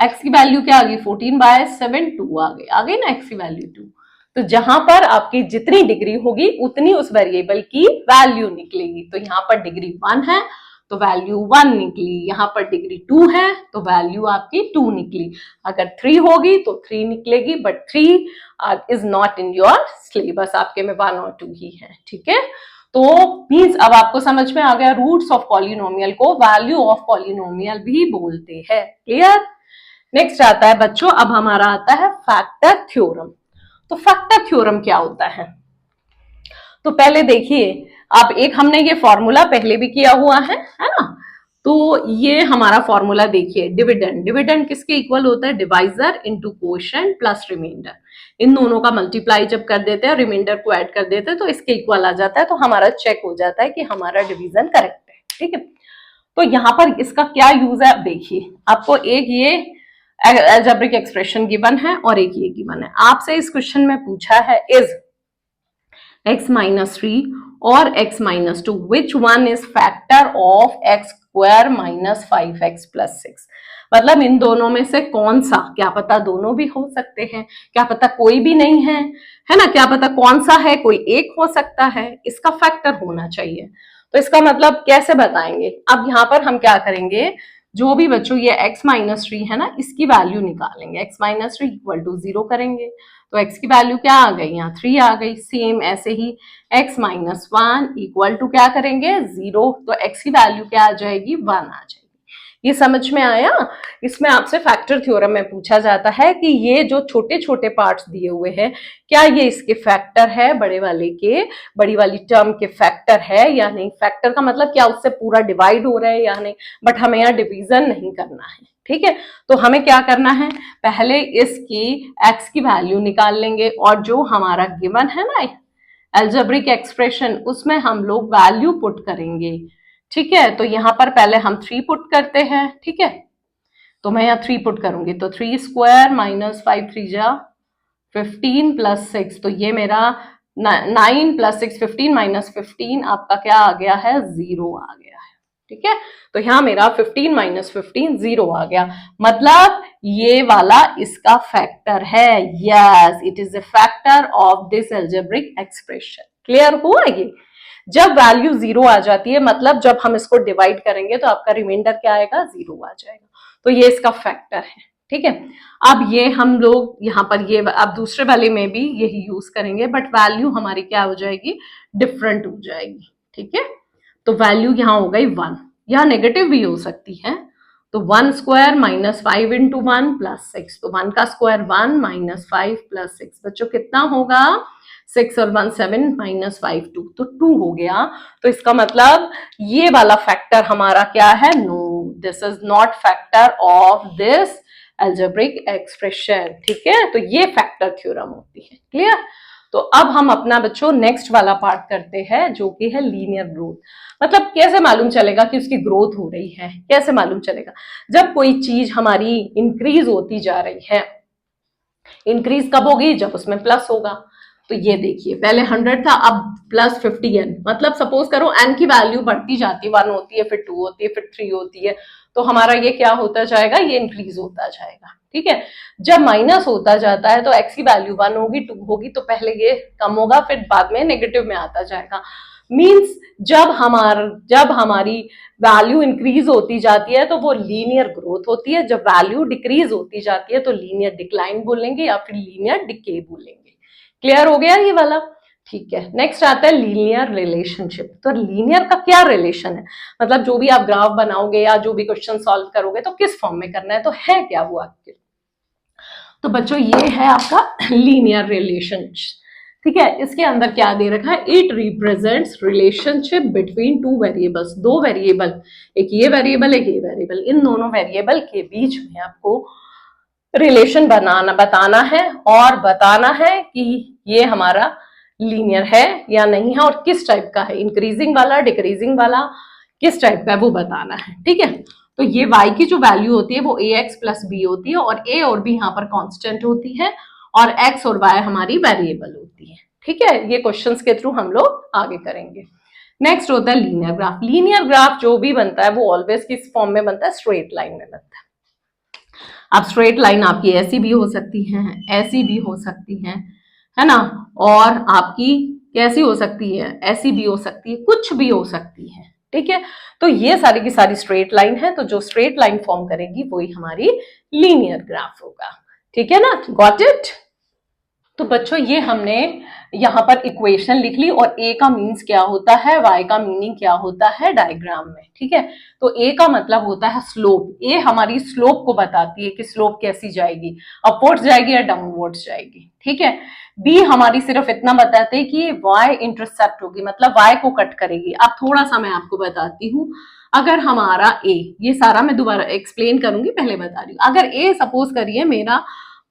x की वैल्यू क्या आ गई 14/7, 2 आ गई ना x की वैल्यू 2। तो जहां पर आपकी जितनी डिग्री होगी उतनी उस वेरिएबल की वैल्यू निकलेगी। तो यहाँ पर डिग्री 1 है तो वैल्यू 1 निकली, यहाँ पर डिग्री 2 है तो वैल्यू आपकी 2 निकली। अगर 3 होगी तो 3 निकलेगी, but 3 is not in your syllabus, आपके में 1 और 2 ही है। ठीक है, तो मीन्स अब आपको समझ में आ गया रूट्स ऑफ पॉलिनोमियल को वैल्यू ऑफ पॉलिनोमियल भी बोलते हैं। क्लियर। नेक्स्ट आता है बच्चों, अब हमारा आता है फैक्टर थ्योरम। तो फैक्टर थ्योरम क्या होता है, तो पहले देखिए आप, एक हमने ये फॉर्मूला पहले भी किया हुआ है ना। तो ये हमारा फॉर्मूला देखिए, डिविडेंड, डिविडेंड किसके इक्वल होता है, divisor into coefficient plus remainder. इन दोनों का मल्टीप्लाई जब कर देते हैं, रिमाइंडर को ऐड कर देते हैं, तो इसके इक्वल आ जाता है। तो हमारा चेक हो जाता है कि हमारा डिवीजन करेक्ट है। ठीक है, तो यहाँ पर इसका क्या यूज है, अब देखिए आपको एक ये अलजेब्रिक एक्सप्रेशन गिवन है और एक ये गिवन है। आपसे इस क्वेश्चन में पूछा है इज x minus 3 और x minus 2 which one is factor of x square minus 5x plus 6। मतलब इन दोनों में से कौन सा, क्या पता दोनों भी हो सकते हैं, क्या पता कोई भी नहीं है, है ना, क्या पता कौन सा है, कोई एक हो सकता है, इसका फैक्टर होना चाहिए। तो इसका मतलब कैसे बताएंगे, अब यहाँ पर हम क्या करेंगे, जो भी बच्चों ये x माइनस 3 है ना, इसकी वैल्यू निकालेंगे। x माइनस 3 इक्वल टू 0 करेंगे तो x की वैल्यू क्या आ गई, यहाँ 3 आ गई। सेम ऐसे ही x माइनस 1 इक्वल टू क्या करेंगे 0, तो x की वैल्यू क्या आ जाएगी 1 आ जाएगी। ये समझ में आया। इसमें आपसे फैक्टर थ्योरम में पूछा जाता है कि ये जो छोटे छोटे पार्ट्स दिए हुए हैं, क्या ये इसके फैक्टर है, बड़े वाले के, बड़ी वाली टर्म के फैक्टर है या नहीं। फैक्टर का मतलब क्या, उससे पूरा डिवाइड हो रहा है या नहीं, बट हमें यहाँ डिवीजन नहीं करना है। ठीक है, तो हमें क्या करना है, पहले इसकी x की वैल्यू निकाल लेंगे और जो हमारा गिवन है ना अलजेब्रिक एक्सप्रेशन, उसमें हम लोग वैल्यू पुट करेंगे। ठीक है, तो यहाँ पर पहले हम 3 पुट करते हैं। ठीक है, तो मैं यहाँ 3 पुट करूंगी, तो 3 स्क्वायर माइनस 5 3 जा 15 प्लस 6, तो ये मेरा 9 प्लस 6 15 माइनस 15 आपका क्या आ गया है 0 आ गया है। ठीक है, तो यहाँ मेरा 15 माइनस 15 0 आ गया, मतलब ये वाला इसका फैक्टर है। Yes, it is a factor of this algebraic expression. Clear हुआ ये। जब वैल्यू 0 आ जाती है, मतलब जब हम इसको डिवाइड करेंगे तो आपका रिमाइंडर क्या आएगा 0 आ जाएगा, तो ये इसका फैक्टर है। ठीक है, अब ये हम लोग यहाँ पर ये अब दूसरे वाले में भी यही यूज करेंगे, बट वैल्यू हमारी क्या हो जाएगी, डिफरेंट हो जाएगी। ठीक है, तो वैल्यू यहाँ हो गई 1, यहाँ नेगेटिव भी हो सकती है। तो 1 स्क्वायर माइनस 5 इंटू 1 प्लस 6, तो 1 का स्क्वायर 1 माइनस 5 प्लस 6, बच्चों कितना होगा 6 और 1 7 माइनस 5 2, तो 2 हो गया। तो इसका मतलब ये वाला फैक्टर हमारा क्या है, no, this is not factor of this algebraic expression. ठीक है, तो ये फैक्टर थ्योरम होती है। क्लियर। तो अब हम अपना बच्चों नेक्स्ट वाला पार्ट करते हैं, जो कि है लीनियर ग्रोथ। मतलब कैसे मालूम चलेगा कि उसकी ग्रोथ हो रही है, कैसे मालूम चलेगा, जब कोई चीज हमारी इंक्रीज होती जा रही है। इंक्रीज कब होगी, जब उसमें प्लस होगा। तो ये देखिए पहले 100 था, अब प्लस 50n, मतलब सपोज करो n की वैल्यू बढ़ती जाती है, 1 होती है, फिर 2 होती है, फिर 3 होती है, तो हमारा ये क्या होता जाएगा, ये इंक्रीज होता जाएगा। ठीक है, जब माइनस होता जाता है तो x की वैल्यू 1 होगी, 2 होगी, तो पहले ये कम होगा, फिर बाद में नेगेटिव में आता जाएगा। मीन्स जब हमारी वैल्यू इंक्रीज होती जाती है तो वो लीनियर ग्रोथ होती है, जब वैल्यू डिक्रीज होती जाती है तो लीनियर डिक्लाइन बोलेंगे या फिर लीनियर डिके बोलेंगे। क्लियर हो गया ये वाला। ठीक है, नेक्स्ट आता है लीनियर रिलेशनशिप। तो लीनियर का क्या रिलेशन है, मतलब जो भी आप ग्राफ बनाओगे या जो भी क्वेश्चन सॉल्व करोगे तो किस फॉर्म में करना है, तो है क्या वो आपके। तो बच्चों ये है आपका लीनियर रिलेशनशिप। ठीक है, इसके अंदर क्या दे रखा है, it represents relationship between two variables, दो वेरिएबल, एक ये वेरिएबल एक ये वेरिएबल, इन दोनों वेरिएबल के बीच में आपको रिलेशन बताना है और बताना है कि ये हमारा लीनियर है या नहीं है और किस टाइप का है, इंक्रीजिंग वाला, डिक्रीजिंग वाला, किस टाइप का है वो बताना है। ठीक है, तो ये y की जो वैल्यू होती है वो ax प्लस बी होती है और a और b यहाँ पर कांस्टेंट होती है और x और y हमारी वेरिएबल होती है। ठीक है, ये क्वेश्चंस के थ्रू हम लोग आगे करेंगे। नेक्स्ट होता है लीनियर ग्राफ। लीनियर ग्राफ जो भी बनता है वो ऑलवेज किस फॉर्म में बनता है, स्ट्रेट लाइन में बनता है। अब स्ट्रेट लाइन आपकी ऐसी भी हो सकती है, ऐसी भी हो सकती है ना, और आपकी कैसी हो सकती है, ऐसी भी हो सकती है, कुछ भी हो सकती है। ठीक है, तो ये सारी की सारी स्ट्रेट लाइन है, तो जो स्ट्रेट लाइन फॉर्म करेगी वही हमारी लीनियर ग्राफ होगा। ठीक है ना, गॉट इट। तो बच्चों ये हमने यहाँ पर इक्वेशन लिख ली और ए का मीन्स क्या होता है, वाई का मीनिंग क्या होता है डायग्राम में। ठीक है, तो ए का मतलब होता है स्लोप। ए हमारी स्लोप को बताती है कि स्लोप कैसी जाएगी, अपवर्ड्स जाएगी या डाउनवर्ड्स जाएगी। ठीक है, बी हमारी सिर्फ इतना बताते हैं कि वाई इंटरसेप्ट होगी, मतलब वाई को कट करेगी। अब थोड़ा सा मैं आपको बताती हूँ, अगर हमारा ए, ये सारा मैं दोबारा एक्सप्लेन करूंगी, पहले बता रही हूँ। अगर ए सपोज करिए मेरा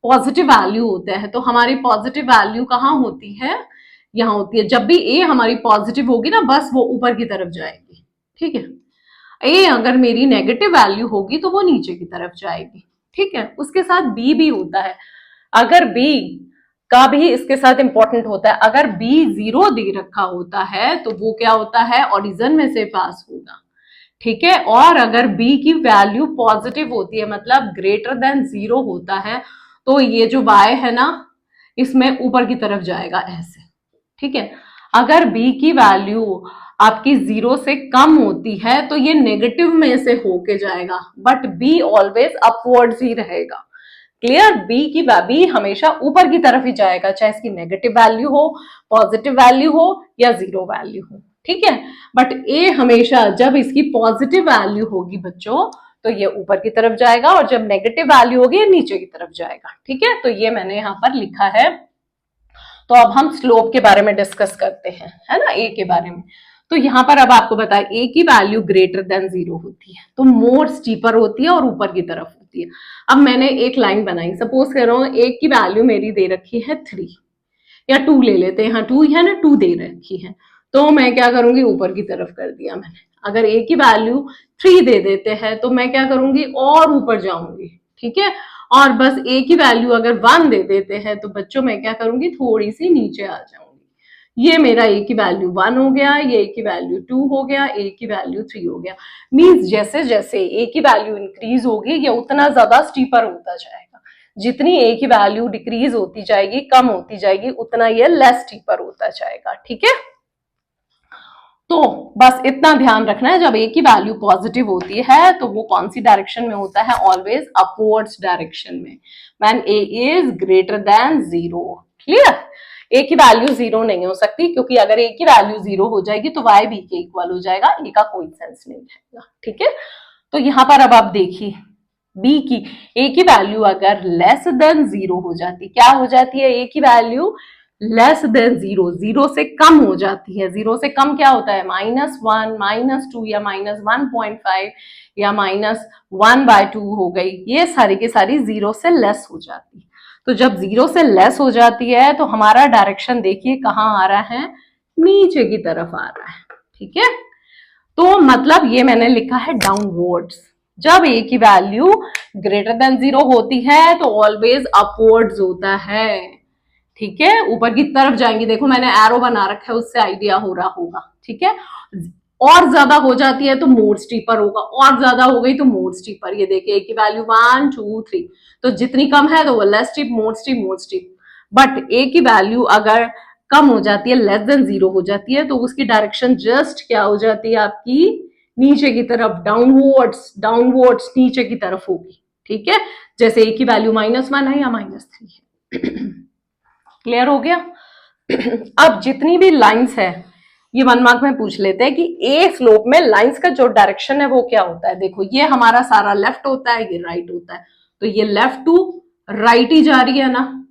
पॉजिटिव वैल्यू होता है, तो हमारी पॉजिटिव वैल्यू कहाँ होती है, यहाँ होती है। जब भी ए हमारी पॉजिटिव होगी ना, बस वो ऊपर की तरफ जाएगी। ठीक है, ए अगर मेरी नेगेटिव वैल्यू होगी तो वो नीचे की तरफ जाएगी। ठीक है, उसके साथ बी भी होता है। अगर बी का भी इसके साथ इंपॉर्टेंट होता है, अगर बी 0 दे रखा होता है तो वो क्या होता है, ओरिजिन में से पास होगा। ठीक है, और अगर बी की वैल्यू पॉजिटिव होती है, मतलब ग्रेटर देन 0 होता है, तो ये जो y है ना, इसमें ऊपर की तरफ जाएगा ऐसे। ठीक है, अगर b की वैल्यू आपकी 0 से कम होती है तो ये नेगेटिव में से होके जाएगा, बट b ऑलवेज अपवर्ड्स ही रहेगा। क्लियर, b हमेशा ऊपर की तरफ ही जाएगा, चाहे इसकी नेगेटिव वैल्यू हो, पॉजिटिव वैल्यू हो या 0 वैल्यू हो। ठीक है, बट a हमेशा जब इसकी पॉजिटिव वैल्यू होगी बच्चों तो ये ऊपर की तरफ जाएगा और जब नेगेटिव वैल्यू होगी ये नीचे की तरफ जाएगा। ठीक है, तो ये मैंने यहाँ पर लिखा है। तो अब हम स्लोप के बारे में डिस्कस करते हैं, है ना, ए के बारे में। तो यहाँ पर अब आपको बताया ए की वैल्यू ग्रेटर देन 0 होती है तो मोर स्टीपर होती है और ऊपर की तरफ होती है। अब मैंने एक लाइन बनाई, सपोज कर रहा हूँ ए की वैल्यू मेरी दे रखी है 3 या 2 ले लेते हैं, हाँ 2 है ना, 2 दे रखी है, तो मैं क्या करूंगी, ऊपर की तरफ कर दिया मैंने। अगर ए की वैल्यू 3 दे देते हैं तो मैं क्या करूंगी, और ऊपर जाऊंगी। ठीक है, और बस ए की वैल्यू अगर 1 दे देते हैं तो बच्चों मैं क्या करूंगी, थोड़ी सी नीचे आ जाऊंगी। ये मेरा ए की वैल्यू 1 हो गया, ये ए की वैल्यू 2 हो गया, ए की वैल्यू 3 हो गया। मीन्स जैसे जैसे ए की वैल्यू इंक्रीज होगी ये उतना ज्यादा स्टीपर होता जाएगा। जितनी ए की वैल्यू डिक्रीज होती जाएगी, कम होती जाएगी, उतना ये लेस स्टीपर होता जाएगा। ठीक है, तो बस इतना ध्यान रखना है, जब ए की वैल्यू पॉजिटिव होती है तो वो कौन सी डायरेक्शन में होता है, ऑलवेज अपवर्ड्स डायरेक्शन में, when a is greater than 0। Clear, a की वैल्यू 0 नहीं हो सकती, क्योंकि अगर ए की वैल्यू 0 हो जाएगी तो y b के इक्वल हो जाएगा, ए का कोई सेंस नहीं रहेगा। ठीक है, तो यहां पर अब आप देखिए b की, a की वैल्यू अगर लेस देन 0 हो जाती, क्या हो जाती है, a की वैल्यू लेस देन 0, 0 से कम हो जाती है। 0 से कम क्या होता है, -1, -2 या -1.5 या -1/2 हो गई, ये सारी की सारी 0 से लेस हो जाती है। तो जब 0 से लेस हो जाती है तो हमारा डायरेक्शन देखिए कहाँ आ रहा है, नीचे की तरफ आ रहा है। ठीक है, तो मतलब ये मैंने लिखा है डाउनवर्ड्स। जब ए की वैल्यू ग्रेटर देन 0 होती है तो ऑलवेज अपवर्ड्स होता है। ठीक है, ऊपर की तरफ जाएंगी, देखो मैंने एरो बना रखा है, उससे आइडिया हो रहा होगा। ठीक है, और ज्यादा हो जाती है तो मोर स्टीपर होगा, और ज्यादा हो गई तो मोर स्टीपर। ये देखिए ए की वैल्यू 1 2 3, तो जितनी कम है तो वो less steep, more steep, more steep. But a की वैल्यू अगर कम हो जाती है, लेस देन 0 हो जाती है, तो उसकी डायरेक्शन जस्ट क्या हो जाती है आपकी, नीचे की तरफ, डाउनवर्ड्स, डाउनवर्ड्स नीचे की तरफ होगी। ठीक है, जैसे ए की वैल्यू -1 है या -3 है। क्लियर हो गया। अब जितनी भी लाइंस है ये 1 मार्क में पूछ लेते हैं कि ए स्लोप में लाइंस का जो डायरेक्शन है वो क्या होता है। देखो ये हमारा सारा लेफ्ट होता है, ये राइट होता है, तो ये लेफ्ट टू राइट ही जा रही है ना,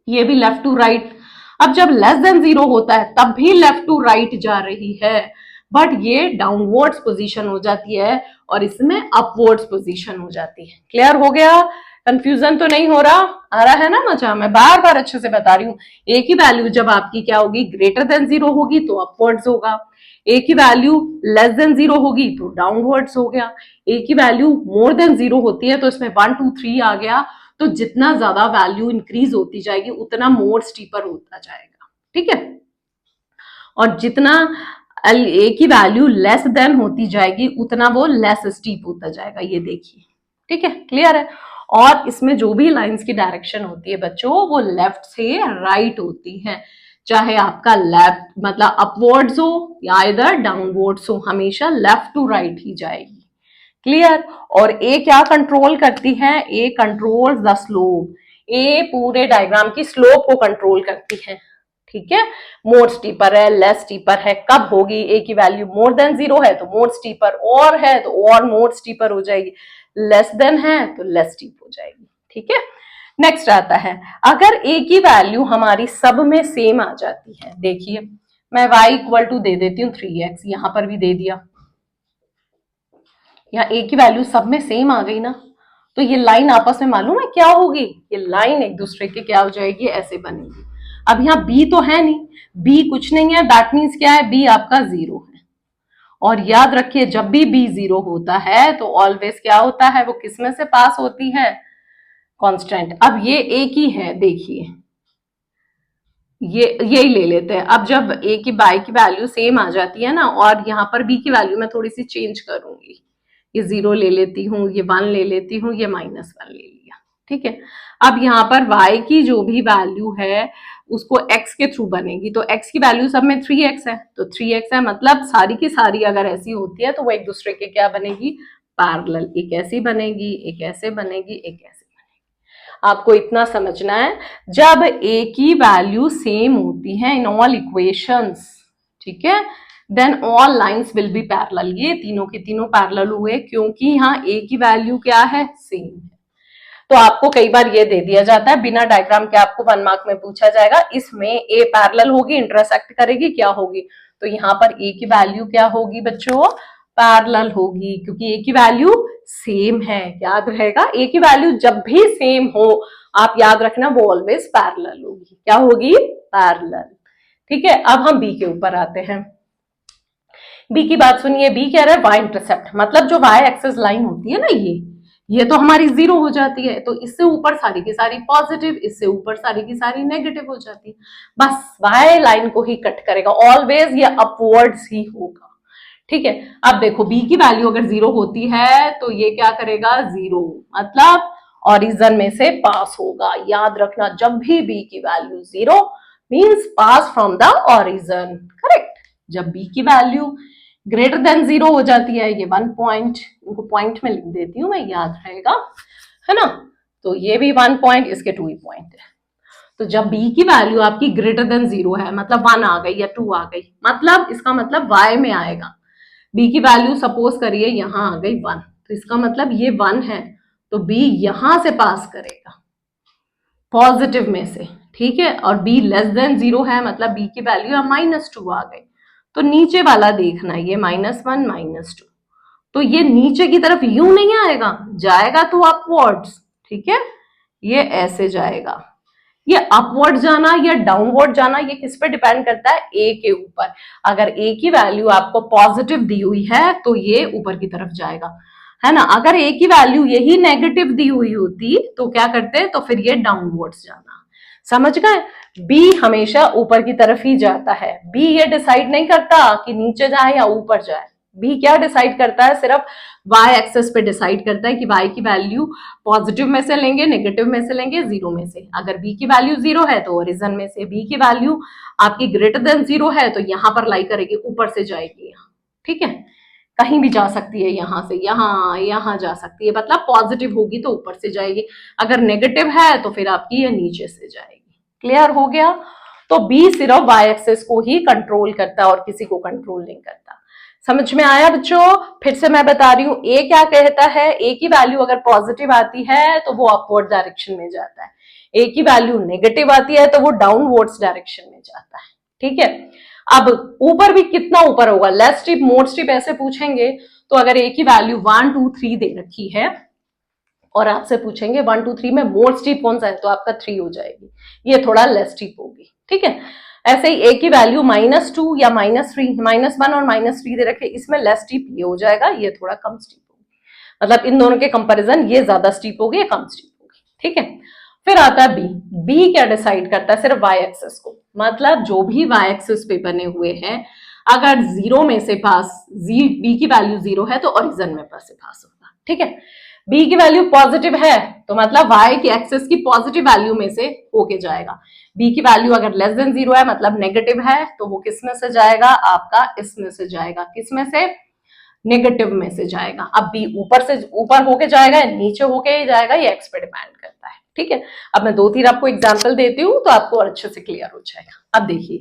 ये भी लेफ्ट टू राइट। अब जब लेस देन 0 होता है तब भी लेफ्ट टू राइट जा रही है, बट ये डाउनवर्ड्स पोजीशन हो जाती है और इसमें अपवर्ड्स पोजीशन हो जाती है। क्लियर हो गया। कंफ्यूजन तो नहीं हो रहा? आ रहा है ना मजा? मैं बार बार अच्छे से बता रही हूँ। ए की वैल्यू जब आपकी क्या होगी, ग्रेटर देन जीरो होगी तो अपवर्ड्स होगा। ए की वैल्यू लेस देन जीरो होगी तो डाउनवर्ड्स हो गया। ए की वैल्यू मोर देन जीरो होती है तो इसमें 1 2 3 आ गया। तो जितना ज्यादा वैल्यू इंक्रीज होती जाएगी उतना मोर स्टीपर होता जाएगा, ठीक है। और जितना ए की वैल्यू लेस देन होती जाएगी उतना वो लेस स्टीप होता जाएगा, ये देखिए, ठीक है, क्लियर है। और इसमें जो भी लाइंस की डायरेक्शन होती है बच्चों वो लेफ्ट से राइट होती है, चाहे आपका लेफ्ट मतलब अपवर्ड्स हो या इधर डाउनवर्ड्स हो, हमेशा लेफ्ट टू राइट ही जाएगी, क्लियर। और ए क्या कंट्रोल करती है, ए कंट्रोल द स्लोप, ए पूरे डायग्राम की स्लोप को कंट्रोल करती है, ठीक है। मोर स्टीपर है, लेस स्टीपर है, कब होगी, ए की वैल्यू मोर देन जीरो है तो मोर स्टीपर, और है तो और मोर स्टीपर हो जाएगी, लेस देन है तो लेस स्टीप हो जाएगी, ठीक है। नेक्स्ट आता है, अगर ए की वैल्यू हमारी सब में सेम आ जाती है, देखिए मैं y इक्वल टू दे देती हूँ 3x, यहां पर भी दे दिया, या ए की वैल्यू सब में सेम आ गई ना, तो ये लाइन आपस में मालूम है क्या होगी, ये लाइन एक दूसरे के क्या हो जाएगी, ऐसे बनेगी। अब यहाँ बी तो है नहीं, बी कुछ नहीं है, दैट मीन्स क्या है, बी आपका जीरो है। और याद रखिए जब भी बी जीरो होता है तो ऑलवेज क्या होता है, वो किसमें से पास होती है, कांस्टेंट। अब ये ए की है, देखिए ये यही ले लेते हैं। अब जब ए की बाई की वैल्यू सेम आ जाती है ना, और यहाँ पर बी की वैल्यू मैं थोड़ी सी चेंज करूंगी, ये 0 ले लेती हूँ, ये 1 ले लेती हूँ, ये -1 ले लिया, ठीक है। अब यहाँ पर y की जो भी वैल्यू है उसको x के थ्रू बनेगी, तो x की वैल्यू सब में 3x है, तो 3x है, मतलब सारी की सारी अगर ऐसी होती है तो वो एक दूसरे के क्या बनेगी, पैरेलल। एक ऐसी बनेगी, एक ऐसे बनेगी, एक ऐसे बनेगी। आपको इतना समझना है, जब a की वैल्यू सेम होती है इन ऑल इक्वेशंस, ठीक है, then all lines will be parallel. ये तीनों के तीनों पैरेलल हुए क्योंकि यहाँ a की वैल्यू क्या है, सेम है। तो आपको कई बार ये दे दिया जाता है बिना डायग्राम के, आपको 1 मार्क में पूछा जाएगा, इसमें a पैरेलल होगी, इंटरसेक्ट करेगी, क्या होगी, तो यहाँ पर a की वैल्यू क्या होगी बच्चों, पैरेलल होगी, क्योंकि a की वैल्यू सेम है। याद रहेगा, a की वैल्यू जब भी सेम हो आप याद रखना वो ऑलवेज पैरेलल होगी, क्या होगी, पैरेलल, ठीक है। अब हम b के ऊपर आते हैं। बी की बात सुनिए, बी कह रहा है वाई इंटरसेप्ट, मतलब जो वाई एक्सेस लाइन होती है ना, ये तो हमारी 0 हो जाती है, तो इससे ऊपर सारी की सारी पॉजिटिव, इससे ऊपर सारी की सारी नेगेटिव हो जाती है, बस वाई लाइन को ही कट करेगा, ऑलवेज ये अपवर्ड्स ही होगा, ठीक है। अब देखो बी की वैल्यू अगर 0 होती है तो ये क्या करेगा, 0 मतलब ऑरिजन में से पास होगा। याद रखना जब भी बी की value 0 means pass from the origin, correct. जब बी की वैल्यू ग्रेटर देन 0 हो जाती है, ये 1 पॉइंट, इनको पॉइंट में लिख देती हूं मैं, याद रहेगा, है ना, तो ये भी 1 पॉइंट, इसके 2 ही पॉइंट है। तो जब b की वैल्यू आपकी ग्रेटर देन 0 है, मतलब 1 आ गई या 2 आ गई, मतलब इसका मतलब y में आएगा। b की वैल्यू सपोज करिए यहां आ गई 1, तो इसका मतलब ये 1 है, तो b यहां से पास करेगा पॉजिटिव में से, ठीक है। और b लेस देन 0 है, मतलब b की वैल्यू -2 आ गई, तो नीचे वाला देखना, ये -1 -2, तो ये नीचे की तरफ यूं नहीं आएगा, जाएगा तो अपवर्ड्स, ठीक है, ये ऐसे जाएगा। ये अपवर्ड जाना या डाउनवर्ड जाना ये किस पे डिपेंड करता है, ए के ऊपर। अगर ए की वैल्यू आपको पॉजिटिव दी हुई है तो ये ऊपर की तरफ जाएगा, है ना। अगर ए की वैल्यू यही नेगेटिव दी हुई होती तो क्या करते, तो फिर ये डाउनवर्ड्स जाना, समझ गए। बी हमेशा ऊपर की तरफ ही जाता है, बी ये डिसाइड नहीं करता कि नीचे जाए या ऊपर जाए, बी क्या डिसाइड करता है, सिर्फ y एक्सेस पे डिसाइड करता है कि y की वैल्यू पॉजिटिव में से लेंगे, नेगेटिव में से लेंगे, 0 में से। अगर b की वैल्यू 0 है तो ओरिजिन में से, b की वैल्यू आपकी ग्रेटर देन 0 है तो यहां पर लाई करेगी, ऊपर से जाएगी, ठीक है, कहीं भी जा सकती है, यहां से यहां जा सकती है, मतलब पॉजिटिव होगी तो ऊपर से जाएगी, अगर नेगेटिव है तो फिर आपकी ये नीचे से जाएगी। क्लियर हो गया। तो बी सिर्फ y एक्सेस को ही कंट्रोल करता है और किसी को कंट्रोल नहीं करता। समझ में आया बच्चों? फिर से मैं बता रही हूं, ए क्या कहता है, ए की वैल्यू अगर पॉजिटिव आती है तो वो अपवर्ड डायरेक्शन में जाता है, ए की वैल्यू नेगेटिव आती है तो वो डाउनवर्ड्स डायरेक्शन में जाता है, ठीक है। अब ऊपर भी कितना ऊपर होगा, लेस स्टीप मोर स्टीप ऐसे पूछेंगे, तो अगर ए की वैल्यू 1 2 3 दे रखी है और आपसे पूछेंगे 1 2 3 में मोर स्टीप कौन सा है, तो आपका 3 हो जाएगी, ये थोड़ा लेस स्टीप होगी, ठीक है। ऐसे ही ए की वैल्यू -2 या -3, -1 और -3 दे रखे, इसमें लेस स्टीप ये हो जाएगा, ये थोड़ा कम स्टीप होगी, मतलब इन दोनों के कंपैरिजन ये ज्यादा स्टीप होगी, ये कम स्टीप होगी, ठीक है। फिर आता है बी। बी क्या डिसाइड करता है, सिर्फ वाई एक्सिस को, मतलब जो भी वाई एक्सिस पे बने हुए हैं, अगर जीरो में से पास बी की वैल्यू 0 है तो ओरिजिन में से पास होगा, ठीक है। बी की वैल्यू पॉजिटिव है तो मतलब वाई की एक्सिस की पॉजिटिव वैल्यू में से होके जाएगा। बी की वैल्यू अगर लेस देन 0 है मतलब नेगेटिव है, तो वो किस में से जाएगा, आपका इसमें से जाएगा, किस में से, नेगेटिव में से जाएगा। अब बी ऊपर से ऊपर होके जाएगा, नीचे होके ही जाएगा, ये एक्स पे डिपेंड करता है, ठीक है। अब मैं 2 3 आपको एग्जांपल देती हूँ तो आपको अच्छे से क्लियर हो जाएगा। अब देखिए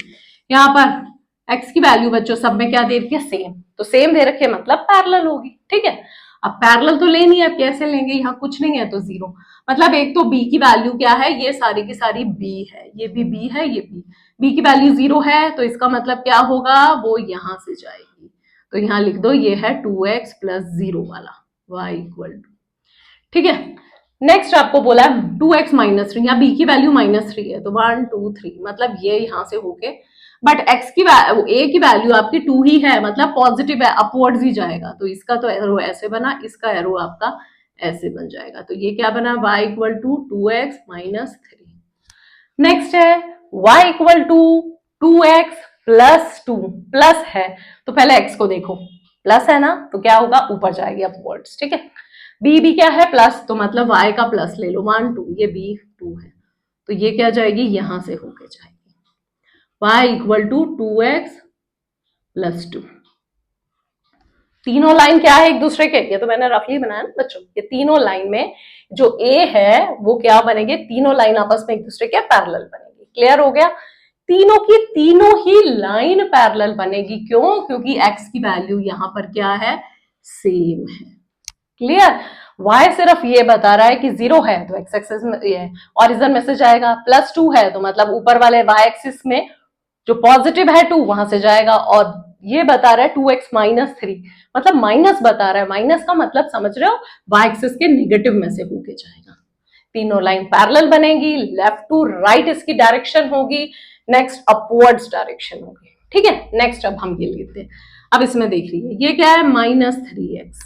यहाँ पर एक्स की वैल्यू बच्चों सब में क्या दे रखी है, सेम, तो सेम दे रखी है मतलब पैरेलल होगी, ठीक है। अब पैरेलल तो लेनी है, कैसे लेंगे, यहाँ कुछ नहीं है तो 0, मतलब एक तो बी की वैल्यू क्या है, ये सारी की सारी बी है, ये भी बी है, ये बी की वैल्यू 0 है, तो इसका मतलब क्या होगा, वो यहां से जाएगी, तो यहां लिख दो ये है 2x + 0 वाला y = ठीक है। नेक्स्ट आपको बोला है 2x - 3, यहाँ बी की वैल्यू -3 है तो 1 2 3 मतलब ये यहां से होके, बट x की ए की वैल्यू आपकी 2 ही है, मतलब पॉजिटिव है, अपवर्ड्स ही जाएगा, तो इसका तो एरो ऐसे बना, इसका एरो आपका ऐसे बन जाएगा, तो ये क्या बना, y = 2x - 3। नेक्स्ट है y = 2x + 2, प्लस है तो पहले x को देखो, प्लस है ना, तो क्या होगा, ऊपर जाएगी अपवर्ड्स, ठीक है। b भी क्या है, प्लस, तो मतलब y का प्लस ले लो, 1 2, ये b 2 है, तो ये क्या जाएगी, यहां से होके जाएगी, y = 2x + 2। तीनों लाइन क्या है एक दूसरे के, ये तो मैंने रफली बनाया ना बच्चों, ये तीनों लाइन में जो a है वो क्या बनेंगे, तीनों लाइन आपस में एक दूसरे के पैरेलल बनेगी, क्लियर हो गया। तीनों की तीनों ही लाइन पैरेलल बनेगी, क्यों, क्योंकि x की वैल्यू यहां पर क्या है, सेम है, क्लियर। y सिर्फ ये बता रहा है कि 0 है तो x एक्सिस में ये ओरिजिन में से जाएगा, +2 है तो मतलब ऊपर वाले y एक्सिस में जो पॉजिटिव है 2 वहां से जाएगा, और ये बता रहा है 2x - 3 मतलब माइनस बता रहा है, माइनस का मतलब समझ रहे हो, y एक्सिस के नेगेटिव में से होके जाएगा। तीनों लाइन पैरेलल बनेगी, लेफ्ट टू राइट इसकी डायरेक्शन होगी, नेक्स्ट अपवर्ड्स डायरेक्शन होगी, ठीक है। नेक्स्ट अब हम ये लेते हैं, अब इसमें देख लीजिए ये क्या है, -3x,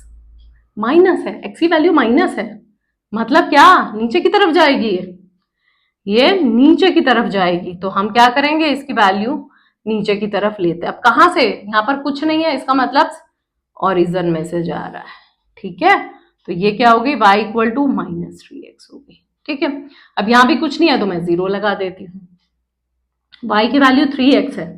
माइनस है, x की वैल्यू माइनस है, मतलब क्या, नीचे की तरफ जाएगी, ये नीचे की तरफ जाएगी, तो हम क्या करेंगे, इसकी वैल्यू नीचे की तरफ लेते हैं। अब कहां से, यहाँ पर कुछ नहीं है, इसका मतलब ओरिजिन में से जा रहा है, ठीक है, तो ये क्या होगी, y = -3x होगी, ठीक है। अब यहां भी कुछ नहीं है तो मैं 0 लगा देती हूँ, y की वैल्यू 3x है,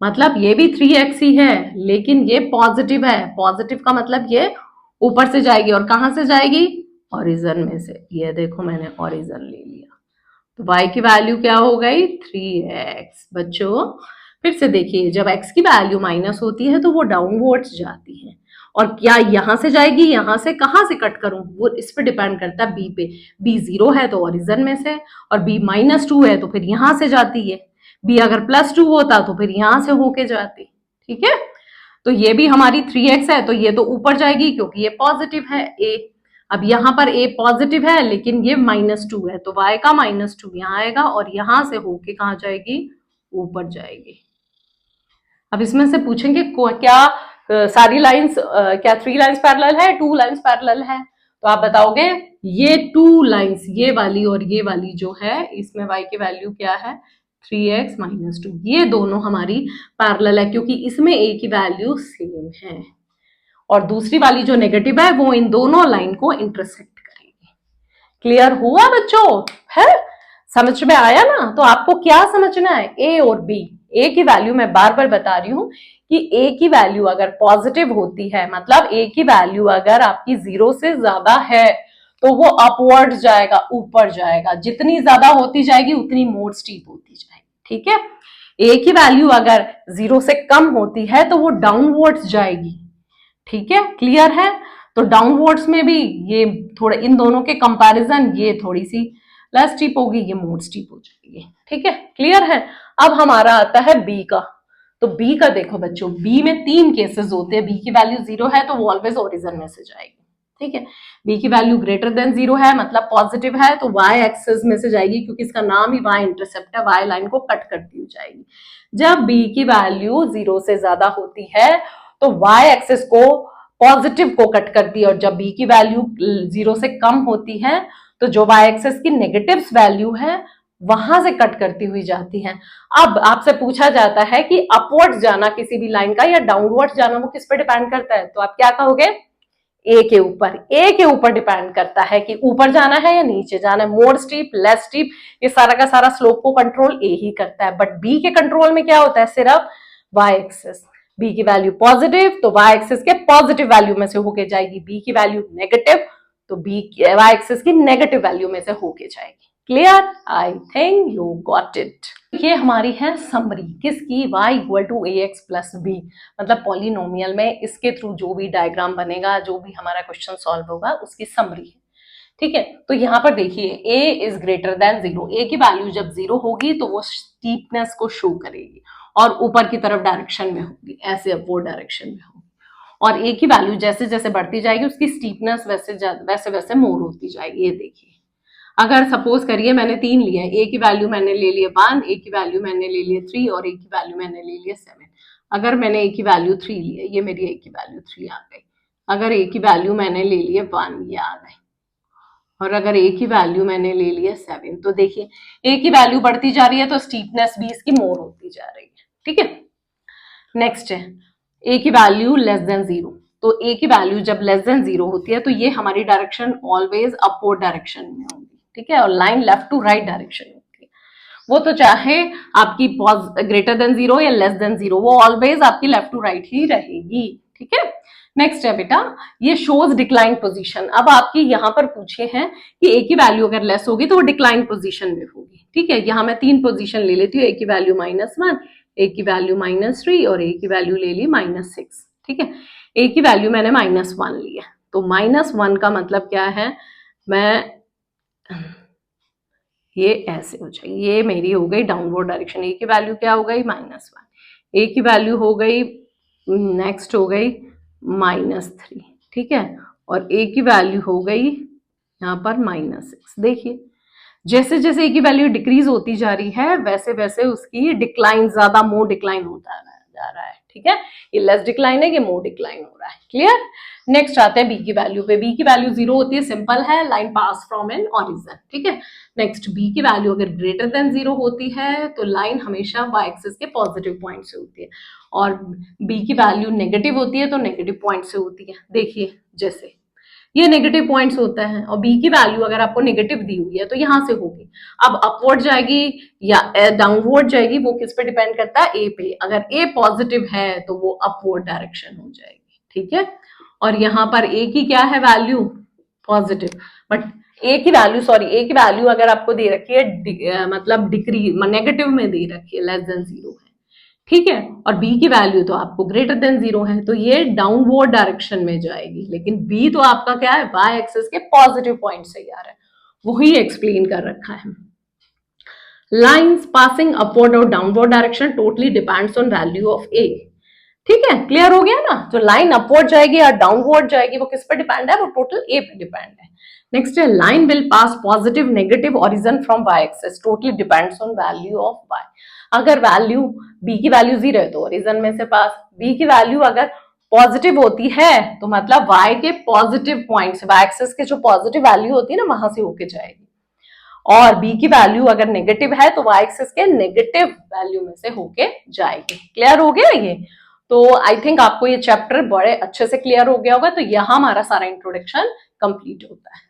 मतलब ये भी 3x ही है, लेकिन ये पॉजिटिव है, पॉजिटिव का मतलब ये ऊपर से जाएगी, और कहां से जाएगी, ओरिजिन में से, ये देखो मैंने ओरिजिन ले लिया, तो y की वैल्यू क्या हो गई, 3x। बच्चों फिर से देखिए, जब x की वैल्यू माइनस होती है तो वो डाउनवर्ड्स जाती है, और क्या यहां से जाएगी, यहां से, कहां से कट करूं, वो इस पे डिपेंड करता है b पे, b 0 है तो ओरिजिन में से, और b -2 है तो फिर यहां से जाती है, b अगर +2 होता तो फिर यहां से होके जाती, ठीक है। तो ये भी हमारी 3x है, तो ये तो ऊपर जाएगी क्योंकि ये पॉजिटिव है a। अब यहाँ पर a पॉजिटिव है लेकिन ये -2 है, तो y का -2 यहाँ आएगा, और यहां से होके कहाँ जाएगी, ऊपर जाएगी। अब इसमें से पूछेंगे क्या सारी लाइंस क्या 3 लाइंस पैरेलल है, 2 लाइंस पैरेलल है, तो आप बताओगे ये 2 लाइंस, ये वाली और ये वाली जो है, इसमें y की वैल्यू क्या है, 3x - 2, ये दोनों हमारी पैरेलल है क्योंकि इसमें a की वैल्यू सेम है, और दूसरी वाली जो नेगेटिव है वो इन दोनों लाइन को इंटरसेक्ट करेगी। क्लियर हुआ बच्चों, है, समझ में आया ना। तो आपको क्या समझना है, ए और बी, ए की वैल्यू मैं बार बार बता रही हूं कि ए की वैल्यू अगर पॉजिटिव होती है, मतलब ए की वैल्यू अगर आपकी 0 से ज्यादा है तो वो अपवर्ड जाएगा, ऊपर जाएगा, जितनी ज्यादा होती जाएगी उतनी मोर स्टीप होती जाएगी, ठीक है। ए की वैल्यू अगर 0 से कम होती है तो वो डाउनवर्ड्स जाएगी, ठीक है, क्लियर है। तो डाउनवर्ड्स में भी ये थोड़ा इन दोनों के कंपैरिजन ये थोड़ी सी लेस स्टीप होगी, ये मोर स्टीप हो जाएगी, ठीक है, क्लियर है। अब हमारा आता है बी का, तो बी का देखो बच्चों, बी में 3 केसेस होते हैं, बी की वैल्यू 0 है तो वो ऑलवेज ओरिजिन में से जाएगी, ठीक है। b की वैल्यू ग्रेटर देन 0 है मतलब पॉजिटिव है, तो y एक्सिस में से जाएगी, क्योंकि इसका नाम ही y इंटरसेप्ट है, y लाइन को कट करती हुई जाएगी। जब b की वैल्यू 0 से ज्यादा होती है तो y एक्सिस को पॉजिटिव को कट करती है, और जब b की वैल्यू 0 से कम होती है तो जो y एक्सिस की नेगेटिव वैल्यू है वहां से कट करती हुई जाती है। अब आपसे पूछा जाता है कि अपवर्ड्स जाना किसी भी लाइन का या डाउनवर्ड्स जाना वो किस पे डिपेंड करता है, तो आप क्या कहोगे, ए के ऊपर डिपेंड करता है कि ऊपर जाना है या नीचे जाना है, मोर स्टीप लेस स्टीप, ये सारा का सारा स्लोप को कंट्रोल ए ही करता है। बट बी के कंट्रोल में क्या होता है, सिर्फ वाई एक्सिस। बी की वैल्यू पॉजिटिव तो वाई एक्सिस के पॉजिटिव वैल्यू में से होके जाएगी, बी की वैल्यू नेगेटिव तो बी वाई एक्सिस की नेगेटिव वैल्यू में से होके जाएगी। Clear? I think you got it. ये हमारी है समरी किसकी, y equal to ax plus B, मतलब पॉलिनोमियल में इसके थ्रू जो भी डायग्राम बनेगा, जो भी हमारा क्वेश्चन सॉल्व होगा उसकी समरी है। ठीक है, तो यहाँ पर देखिए a is greater than 0, a की वैल्यू जब 0 होगी तो वो स्टीपनेस को शो करेगी और ऊपर की तरफ डायरेक्शन में होगी, ऐसे अपवर्ड डायरेक्शन में होगी, और a की वैल्यू जैसे जैसे बढ़ती जाएगी उसकी स्टीपनेस वैसे वैसे मोर होती जाएगी। ये देखिए, अगर सपोज करिए मैंने 3 लिया है, ए की वैल्यू मैंने ले लिया 1, ए की वैल्यू मैंने ले लिया 3 और ए की वैल्यू मैंने ले लिया 7। अगर मैंने ए की वैल्यू 3 ली है, ये मेरी ए की वैल्यू 3 आ गई। अगर ए की वैल्यू मैंने ले लिया 1, ये आ गई, और अगर ए की वैल्यू मैंने ले लिया 7, तो देखिए ए की वैल्यू बढ़ती जा रही है तो स्टीपनेस भी इसकी मोर होती जा रही है। ठीक है, नेक्स्ट है ए की वैल्यू लेस देन 0, तो ए की वैल्यू जब लेस देन 0 होती है तो ये हमारी डायरेक्शन ऑलवेज अपवर्ड डायरेक्शन में होगी। ठीक है, और line left to right direction होती है, वो तो चाहे आपकी ग्रेटर देन 0 या लेस देन 0, वो ऑलवेज आपकी लेफ्ट टू राइट ही रहेगी। ठीक है, नेक्स्ट है बेटा, ये शोज डिक्लाइन पोजीशन। अब आपकी यहाँ पर पूछे हैं कि ए की वैल्यू अगर लेस होगी तो वो डिक्लाइन पोजीशन में होगी। ठीक है, यहाँ मैं 3 पोजीशन ले लेती हूँ, ए की वैल्यू -1, ए की वैल्यू -3 और ए की वैल्यू ले ली -6। ठीक है, ए की वैल्यू मैंने -1 ली है, तो -1 का मतलब क्या है, मैं ये ऐसे हो जाएगी, ये मेरी हो गई डाउनवर्ड डायरेक्शन, ए की वैल्यू क्या हो गई -1, ए की वैल्यू हो गई नेक्स्ट हो गई -3। ठीक है, और ए की वैल्यू हो गई यहाँ पर -6। देखिए जैसे जैसे ए की वैल्यू डिक्रीज होती जा रही है वैसे वैसे उसकी डिक्लाइन ज्यादा मोर डिक्लाइन होता जा रहा है। ठीक है, ये लेस डिक्लाइन है, ये मोर डिक्लाइन हो रहा है। क्लियर? नेक्स्ट आते हैं बी की वैल्यू पे। बी की वैल्यू 0 होती है, सिंपल है, line pass from an origin. ठीक है, नेक्स्ट बी की वैल्यू अगर ग्रेटर देन 0 होती है तो लाइन हमेशा वाई एक्सिस के पॉजिटिव पॉइंट से होती है, और बी की वैल्यू नेगेटिव होती है तो नेगेटिव पॉइंट से होती है। देखिए जैसे ये नेगेटिव पॉइंट्स होता है, और बी की वैल्यू अगर आपको नेगेटिव दी हुई है तो यहां से होगी। अब अपवर्ड जाएगी या डाउनवर्ड जाएगी वो किस पे डिपेंड करता है, ए पे। अगर ए पॉजिटिव है तो वो अपवर्ड डायरेक्शन हो जाएगी। ठीक है, और यहाँ पर ए की क्या है वैल्यू, पॉजिटिव, बट ए की वैल्यू अगर आपको दे रखी है मतलब डिक्रीज नेगेटिव में दे रखी है, लेस देन 0 है। ठीक है, और बी की वैल्यू तो आपको ग्रेटर देन 0 है, तो ये डाउनवर्ड डायरेक्शन में जाएगी, लेकिन बी तो आपका क्या है, वाई एक्सिस के पॉजिटिव पॉइंट से आ रहा है, वही एक्सप्लेन कर रखा है। लाइंस पासिंग अपवर्ड और downward direction totally depends on value of a. ठीक है, क्लियर हो गया ना? जो लाइन अपवर्ड जाएगी या डाउनवर्ड जाएगी वो किस पे डिपेंड है, वो टोटल ए पे डिपेंड है। नेक्स्ट है line will pass positive negative origin from Y axis, totally depends on value of Y. अगर वैल्यू बी की वैल्यू 0 है तो ओरिजिन में से पास, बी की वैल्यू अगर पॉजिटिव होती है तो मतलब वाई के पॉजिटिव पॉइंट्स, वाई एक्सिस के जो पॉजिटिव वैल्यू होती है ना वहां से होके जाएगी, और बी की वैल्यू अगर नेगेटिव है तो वाई एक्सिस के नेगेटिव वैल्यू में से होके जाएगी। क्लियर हो गया ये? तो आई थिंक आपको ये चैप्टर बड़े अच्छे से क्लियर हो गया होगा। तो यहाँ हमारा सारा इंट्रोडक्शन कंप्लीट होता है।